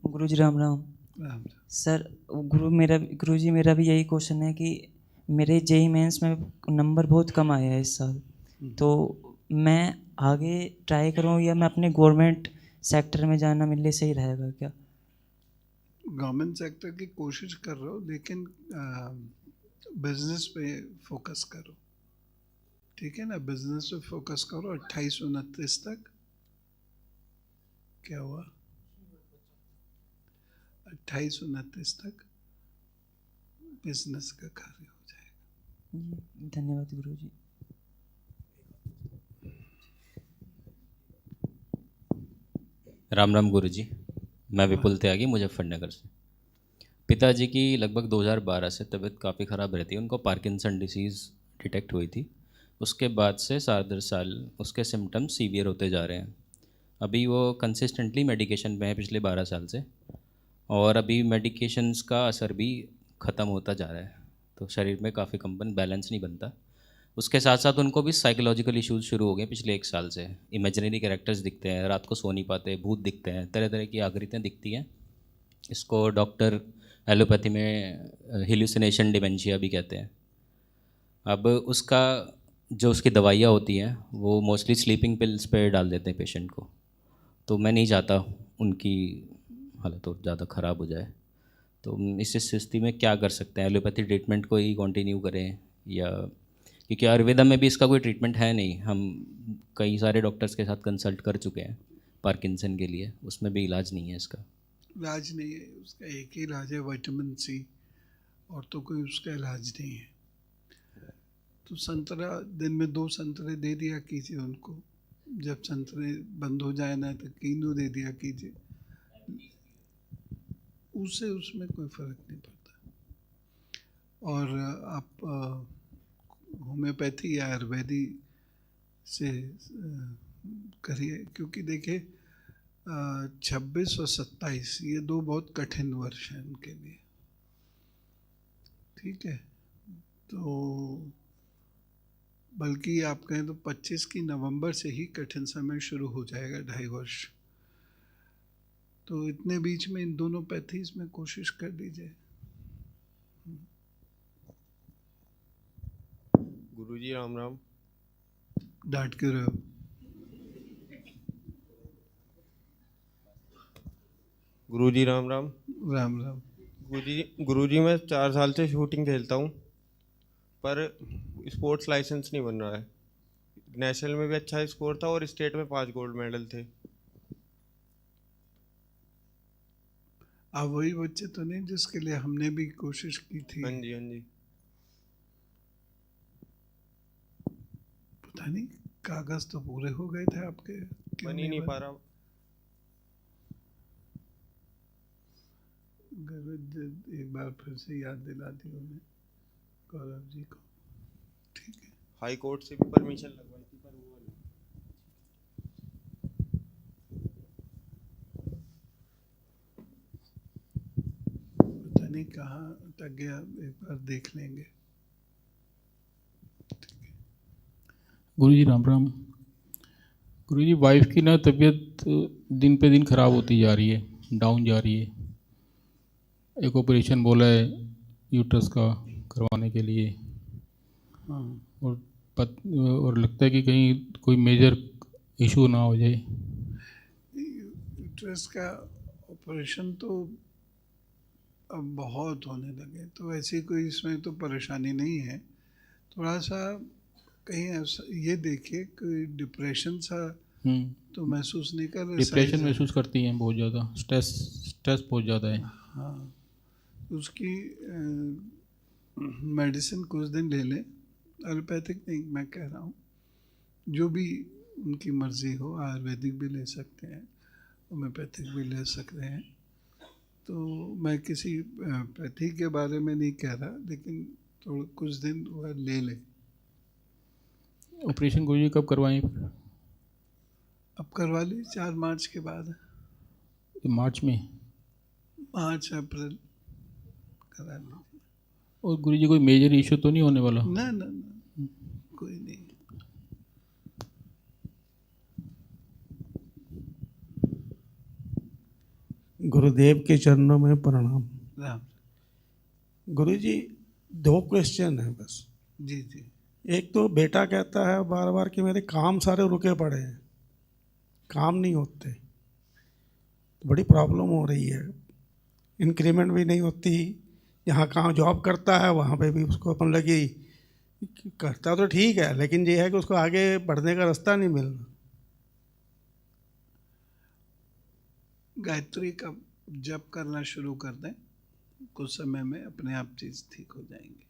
गुरुजी राम राम। राम। सर गुरुजी मेरा भी यही क्वेश्चन है कि मेरे जेई मेंस में नंबर बहुत कम आया है इस साल, तो मैं आगे ट्राई करूं या मैं अपने गवर्नमेंट सेक्टर में जाना मेरे लिए सही रहेगा क्या? गवर्नमेंट सेक्टर की कोशिश कर रहे हो, लेकिन बिजनेस पे फोकस करो, ठीक है ना, बिजनेस पे फोकस करो। 28-29 तक क्या हुआ? 28-29 तक बिजनेस का कार्य हो जाएगा। धन्यवाद गुरुजी। राम राम गुरुजी, मैं विपुल त्यागी मुजफ्फरनगर से। पिताजी की लगभग 2012 से तबीयत काफ़ी ख़राब रहती है, उनको पार्किंसन डिसीज़ डिटेक्ट हुई थी, उसके बाद से साल दर साल उसके सिम्टम्स सीवियर होते जा रहे हैं। अभी वो कंसिस्टेंटली मेडिकेशन पे है पिछले 12 साल से, और अभी मेडिकेशंस का असर भी ख़त्म होता जा रहा है, तो शरीर में काफ़ी कंपन बैलेंस नहीं बनता। उसके साथ साथ उनको भी साइकोलॉजिकल इश्यूज शुरू हो गए पिछले 1 साल से। इमेजिनरी कैरेक्टर्स दिखते हैं, रात को सो नहीं पाते, भूत दिखते हैं, तरह तरह की आकृतियाँ दिखती हैं। इसको डॉक्टर एलोपैथी में हेलुसिनेशन डिमेंशिया भी कहते हैं। अब उसका जो उसकी दवाइयाँ होती हैं वो मोस्टली स्लीपिंग पिल्स पे डाल देते हैं पेशेंट को, तो मैं नहीं चाहता उनकी हालत और ज़्यादा ख़राब हो जाए। तो इस स्थिति में क्या कर सकते हैं? एलोपैथी ट्रीटमेंट को ही कंटिन्यू करें, या क्योंकि आयुर्वेदा में भी इसका कोई ट्रीटमेंट है नहीं, हम कई सारे डॉक्टर्स के साथ कंसल्ट कर चुके हैं पार्किंसन के लिए, उसमें भी इलाज नहीं है इसका। इलाज नहीं है उसका, एक ही इलाज है विटामिन सी, और तो कोई उसका इलाज नहीं है। तो संतरा दिन में 2 संतरे दे दिया कीजिए उनको, जब संतरे बंद हो जाए ना तो कीनू दे दिया कीजिए, उससे उसमें कोई फ़र्क नहीं पड़ता। और आप होम्योपैथी या आयुर्वेदिक से करिए, क्योंकि देखिए 26 और 27 ये 2 बहुत कठिन वर्ष हैं उनके लिए, ठीक है। तो बल्कि आप कहें तो 25 की नवंबर से ही कठिन समय शुरू हो जाएगा, 2.5 वर्ष। तो इतने बीच में इन दोनों पैथीज में कोशिश कर लीजिए। गुरुजी राम राम। डांट क्यों रहे हो? गुरुजी राम राम। राम राम। गुरुजी मैं 4 साल से शूटिंग खेलता हूँ, पर स्पोर्ट्स लाइसेंस नहीं बन रहा है। नेशनल में भी अच्छा स्कोर था और स्टेट में 5 गोल्ड मेडल थे। आप वही बच्चे तो नहीं जिसके लिए हमने भी कोशिश की थी? हाँ जी, हाँ जी। पता नहीं, कागज तो पूरे हो गए थे आपके, बन ही नहीं पा रहा। एक बार फिर से याद दिला दी उन्हें, गौरव जी को, ठीक है। हाई कोर्ट से भी परमिशन लगवाई थी, पर वो नहीं। पता नहीं कहाँ तक गया, एक बार देख लेंगे। गुरुजी राम राम। गुरुजी वाइफ की ना तबीयत दिन पे दिन ख़राब होती जा रही है, डाउन जा रही है। एक ऑपरेशन बोला है यूट्रस का करवाने के लिए, और लगता है कि कहीं कोई मेजर इशू ना हो जाए। यूट्रस का ऑपरेशन तो अब बहुत होने लगे, तो ऐसी कोई इसमें तो परेशानी नहीं है। थोड़ा सा कहीं ऐसा ये देखिए कोई डिप्रेशन सा तो महसूस नहीं कर रहे? डिप्रेशन महसूस करती हैं बहुत ज़्यादा, स्ट्रेस बहुत ज़्यादा है। हाँ, उसकी मेडिसिन कुछ दिन ले लें, एलोपैथिक नहीं मैं कह रहा हूँ, जो भी उनकी मर्ज़ी हो, आयुर्वेदिक भी ले सकते हैं, होम्योपैथिक भी ले सकते हैं। तो मैं किसी पैथी के बारे में नहीं कह रहा, लेकिन थोड़ा कुछ दिन वह ले लें। ऑपरेशन गुरुजी कब करवाएं? अब करवा ली 4 मार्च के बाद। मार्च में? मार्च अप्रैल करा लीजिए। और गुरुजी कोई मेजर इशू तो नहीं होने वाला? ना ना ना, कोई नहीं। गुरुदेव के चरणों में प्रणाम। राम। गुरुजी 2 क्वेश्चन है बस। जी जी। एक तो बेटा कहता है बार बार कि मेरे काम सारे रुके पड़े हैं, काम नहीं होते, बड़ी प्रॉब्लम हो रही है। इंक्रीमेंट भी नहीं होती, जहाँ काम जॉब करता है वहाँ पे भी उसको अपन लगी करता तो ठीक है, लेकिन ये है कि उसको आगे बढ़ने का रास्ता नहीं मिल रहा। गायत्री का जप करना शुरू कर दें, कुछ समय में अपने आप चीज़ ठीक हो जाएंगी।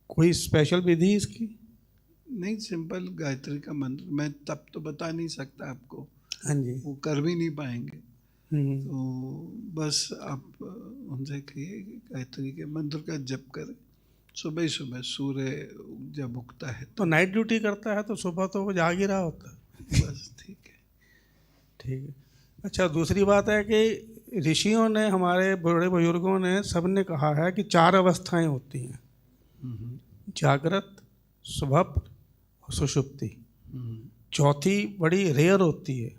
कोई स्पेशल विधि इसकी? नहीं, सिंपल गायत्री का मंत्र, मैं तब तो बता नहीं सकता आपको। हाँ जी। वो कर भी नहीं पाएंगे। तो बस आप उनसे कहिए कि गायत्री के मंत्र का जप करें सुबह ही सुबह, सूर्य जब उगता है तो नाइट ड्यूटी करता है तो सुबह तो वो जाग ही रहा होता है। बस ठीक है। ठीक है। अच्छा, दूसरी बात है कि ऋषियों ने, हमारे बड़े बुजुर्गों ने, सब ने कहा है कि 4 अवस्थाएं होती हैं, जागृत, स्वप्न और सुषुप्ति। चौथी बड़ी रेयर होती है,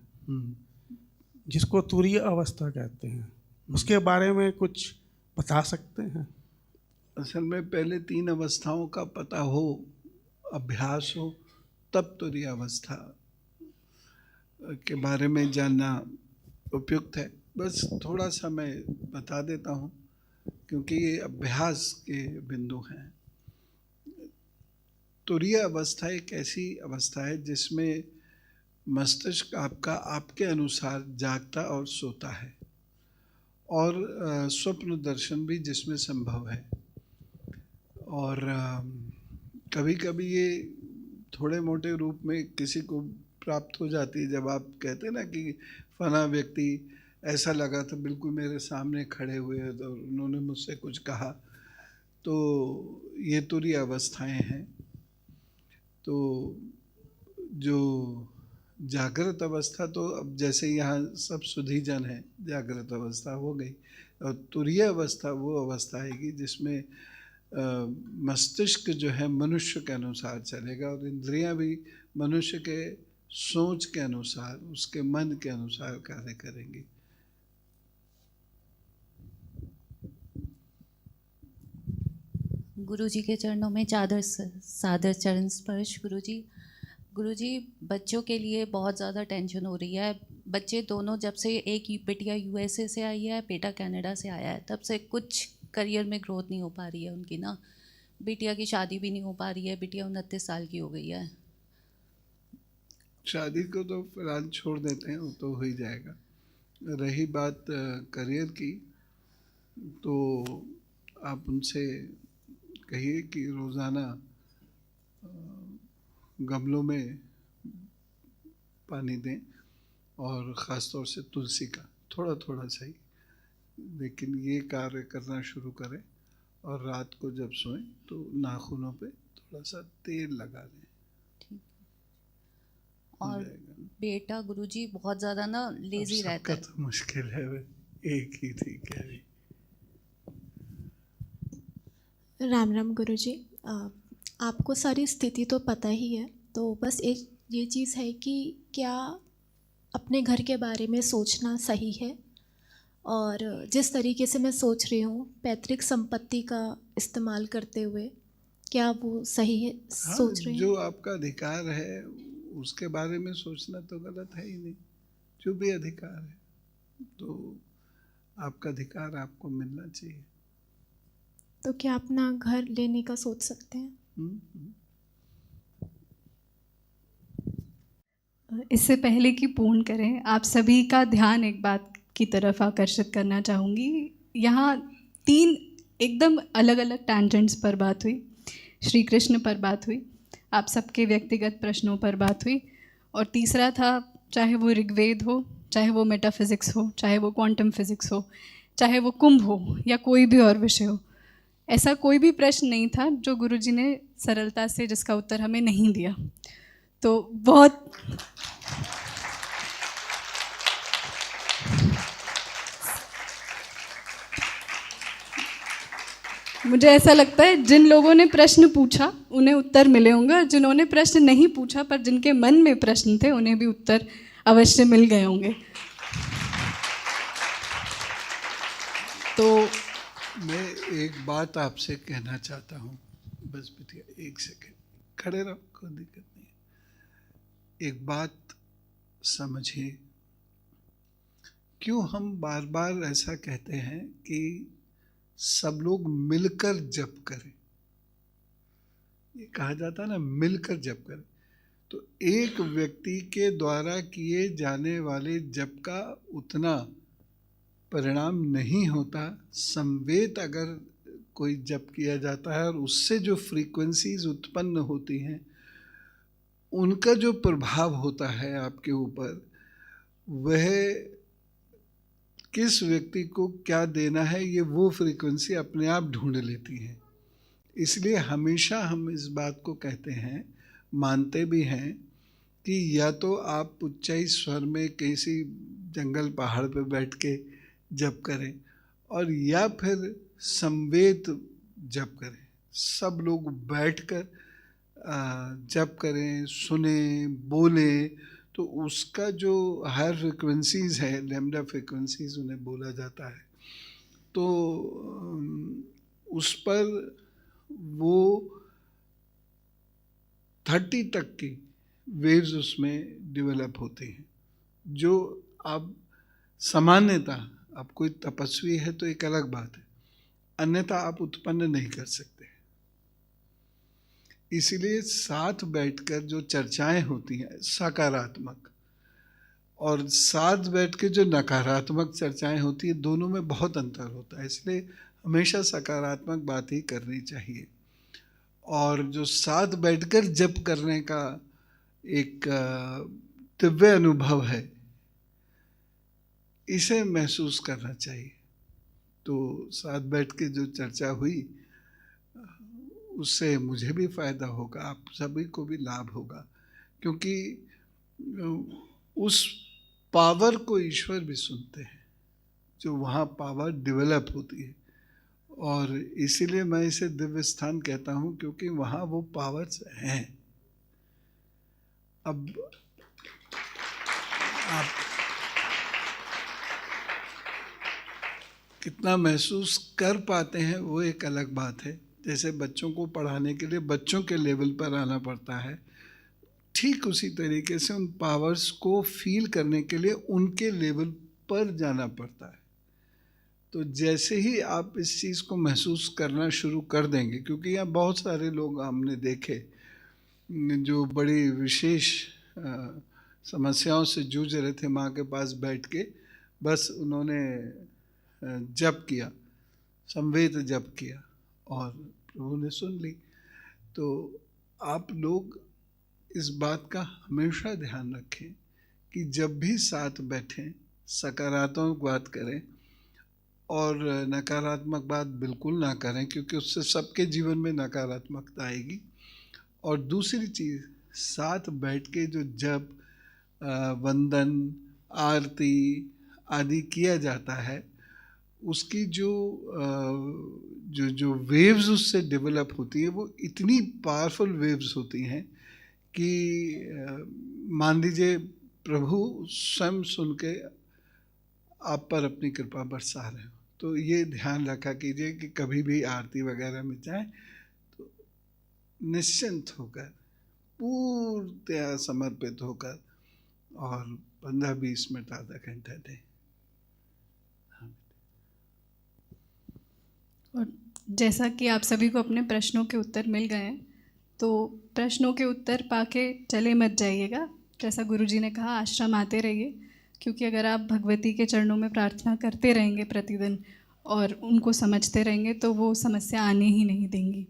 जिसको तुरीय अवस्था कहते हैं। उसके बारे में कुछ बता सकते हैं? असल में पहले 3 अवस्थाओं का पता हो, अभ्यास हो, तब तुरीय अवस्था के बारे में जानना उपयुक्त है। बस थोड़ा सा मैं बता देता हूँ, क्योंकि ये अभ्यास के बिंदु हैं। तुरीय अवस्था एक ऐसी अवस्था है जिसमें मस्तिष्क आपका आपके अनुसार जागता और सोता है, और स्वप्न दर्शन भी जिसमें संभव है। और कभी कभी ये थोड़े मोटे रूप में किसी को प्राप्त हो जाती है। जब आप कहते हैं ना कि फला व्यक्ति ऐसा लगा था बिल्कुल मेरे सामने खड़े हुए तो उन्होंने मुझसे कुछ कहा, तो ये तुरीय अवस्थाएं हैं। तो जो जागृत अवस्था, तो अब जैसे यहाँ सब सुधीजन है, जागृत अवस्था हो गई, और तुरीय अवस्था वो अवस्था आएगी जिसमें मस्तिष्क जो है मनुष्य के अनुसार चलेगा और इंद्रियां भी मनुष्य के सोच के अनुसार, उसके मन के अनुसार कार्य करेंगी। गुरुजी के चरणों में सादर चरण स्पर्श। गुरुजी बच्चों के लिए बहुत ज़्यादा टेंशन हो रही है। बच्चे दोनों, जब से एक बेटिया यूएसए से आई है, बेटा कनाडा से आया है, तब से कुछ करियर में ग्रोथ नहीं हो पा रही है उनकी ना। बिटिया की शादी भी नहीं हो पा रही है, बिटिया 29 साल की हो गई है। शादी को तो फिलहाल छोड़ देते हैं, वो तो हो ही जाएगा। रही बात करियर की, तो आप उनसे कहिए कि रोज़ाना गमलों में पानी दें, और ख़ास तौर से तुलसी का थोड़ा थोड़ा सही, लेकिन ये कार्य करना शुरू करें। और रात को जब सोएं तो नाखूनों पे थोड़ा सा तेल लगा दें। और बेटा गुरुजी बहुत ज़्यादा ना लेजी रहता है। तो मुश्किल है, एक ही ठीक है। राम राम गुरुजी, आपको सारी स्थिति तो पता ही है, तो बस एक ये चीज़ है कि क्या अपने घर के बारे में सोचना सही है? और जिस तरीके से मैं सोच रही हूँ पैतृक संपत्ति का इस्तेमाल करते हुए, क्या वो सही है? हाँ, सोच रही जो आपका अधिकार है उसके बारे में सोचना तो गलत है ही नहीं। जो भी अधिकार है तो आपका अधिकार आपको मिलना चाहिए। तो क्या अपना घर लेने का सोच सकते हैं? इससे पहले कि पूर्ण करें, आप सभी का ध्यान एक बात की तरफ आकर्षित करना चाहूँगी। यहाँ 3 एकदम अलग अलग टैंजेंट्स पर बात हुई। श्री कृष्ण पर बात हुई, आप सबके व्यक्तिगत प्रश्नों पर बात हुई, और तीसरा था, चाहे वो ऋग्वेद हो, चाहे वो मेटाफिज़िक्स हो, चाहे वो क्वांटम फिज़िक्स हो, चाहे वो कुंभ हो या कोई भी और विषय हो, ऐसा कोई भी प्रश्न नहीं था जो गुरुजी ने सरलता से जिसका उत्तर हमें नहीं दिया। तो बहुत मुझे ऐसा लगता है जिन लोगों ने प्रश्न पूछा उन्हें उत्तर मिले होंगे, और जिन्होंने प्रश्न नहीं पूछा पर जिनके मन में प्रश्न थे उन्हें भी उत्तर अवश्य मिल गए होंगे। तो मैं एक बात आपसे कहना चाहता हूँ, बस बिटिया 1 सेकंड खड़े रहो, कोई दिक्कत नहीं। एक बात समझिए, क्यों हम बार बार ऐसा कहते हैं कि सब लोग मिलकर जप करें? ये कहा जाता है ना, मिलकर जप करें। तो एक व्यक्ति के द्वारा किए जाने वाले जप का उतना परिणाम नहीं होता। संवेद अगर कोई जप किया जाता है और उससे जो फ्रीक्वेंसीज उत्पन्न होती हैं, उनका जो प्रभाव होता है आपके ऊपर, वह किस व्यक्ति को क्या देना है ये वो फ्रीक्वेंसी अपने आप ढूंढ लेती है। इसलिए हमेशा हम इस बात को कहते हैं, मानते भी हैं, कि या तो आप उच्चाई स्वर में किसी जंगल पहाड़ पर बैठ के जप करें, और या फिर संवेद जप करें। सब लोग बैठकर जप करें, सुने, बोले, तो उसका जो हायर फ्रिक्वेंसीज है, लैम्डा फ्रिक्वेंसीज उन्हें बोला जाता है, तो उस पर वो 30 तक की वेव्स उसमें डेवलप होती हैं, जो अब सामान्यतः अब कोई तपस्वी है तो एक अलग बात है, अन्यथा आप उत्पन्न नहीं कर सकते। इसीलिए साथ बैठकर जो चर्चाएं होती हैं सकारात्मक, और साथ बैठ के जो नकारात्मक चर्चाएं होती है, दोनों में बहुत अंतर होता है। इसलिए हमेशा सकारात्मक बात ही करनी चाहिए। और जो साथ बैठकर जप करने का एक दिव्य अनुभव है, इसे महसूस करना चाहिए। तो साथ बैठ के जो चर्चा हुई, उससे मुझे भी फायदा होगा, आप सभी को भी लाभ होगा, क्योंकि उस पावर को ईश्वर भी सुनते हैं, जो वहाँ पावर डेवलप होती है। और इसीलिए मैं इसे दिव्य स्थान कहता हूँ, क्योंकि वहाँ वो पावर्स हैं। अब आप कितना महसूस कर पाते हैं वो एक अलग बात है। जैसे बच्चों को पढ़ाने के लिए बच्चों के लेवल पर आना पड़ता है, ठीक उसी तरीके से उन पावर्स को फील करने के लिए उनके लेवल पर जाना पड़ता है। तो जैसे ही आप इस चीज़ को महसूस करना शुरू कर देंगे, क्योंकि यहाँ बहुत सारे लोग हमने देखे जो बड़ी विशेष समस्याओं से जूझ रहे थे, माँ के पास बैठ के बस उन्होंने जप किया, संवेद जप किया और प्रभु ने सुन ली। तो आप लोग इस बात का हमेशा ध्यान रखें कि जब भी साथ बैठें, सकारात्मक बात करें और नकारात्मक बात बिल्कुल ना करें, क्योंकि उससे सबके जीवन में नकारात्मकता आएगी। और दूसरी चीज़, साथ बैठ के जो जप, वंदन, आरती आदि किया जाता है, उसकी जो वेव्स उससे डेवलप होती है, वो इतनी पावरफुल वेव्स होती हैं कि मान लीजिए प्रभु स्वयं सुन के आप पर अपनी कृपा बरसा रहे हो। तो ये ध्यान रखा कीजिए कि कभी भी आरती वगैरह में जाएं तो निश्चिंत होकर, पूर्णतया समर्पित होकर और 15-20 मिनट, आधा घंटा दें। और जैसा कि आप सभी को अपने प्रश्नों के उत्तर मिल गए हैं, तो प्रश्नों के उत्तर पाके चले मत जाइएगा। जैसा गुरुजी ने कहा, आश्रम आते रहिए, क्योंकि अगर आप भगवती के चरणों में प्रार्थना करते रहेंगे प्रतिदिन और उनको समझते रहेंगे, तो वो समस्या आने ही नहीं देंगी।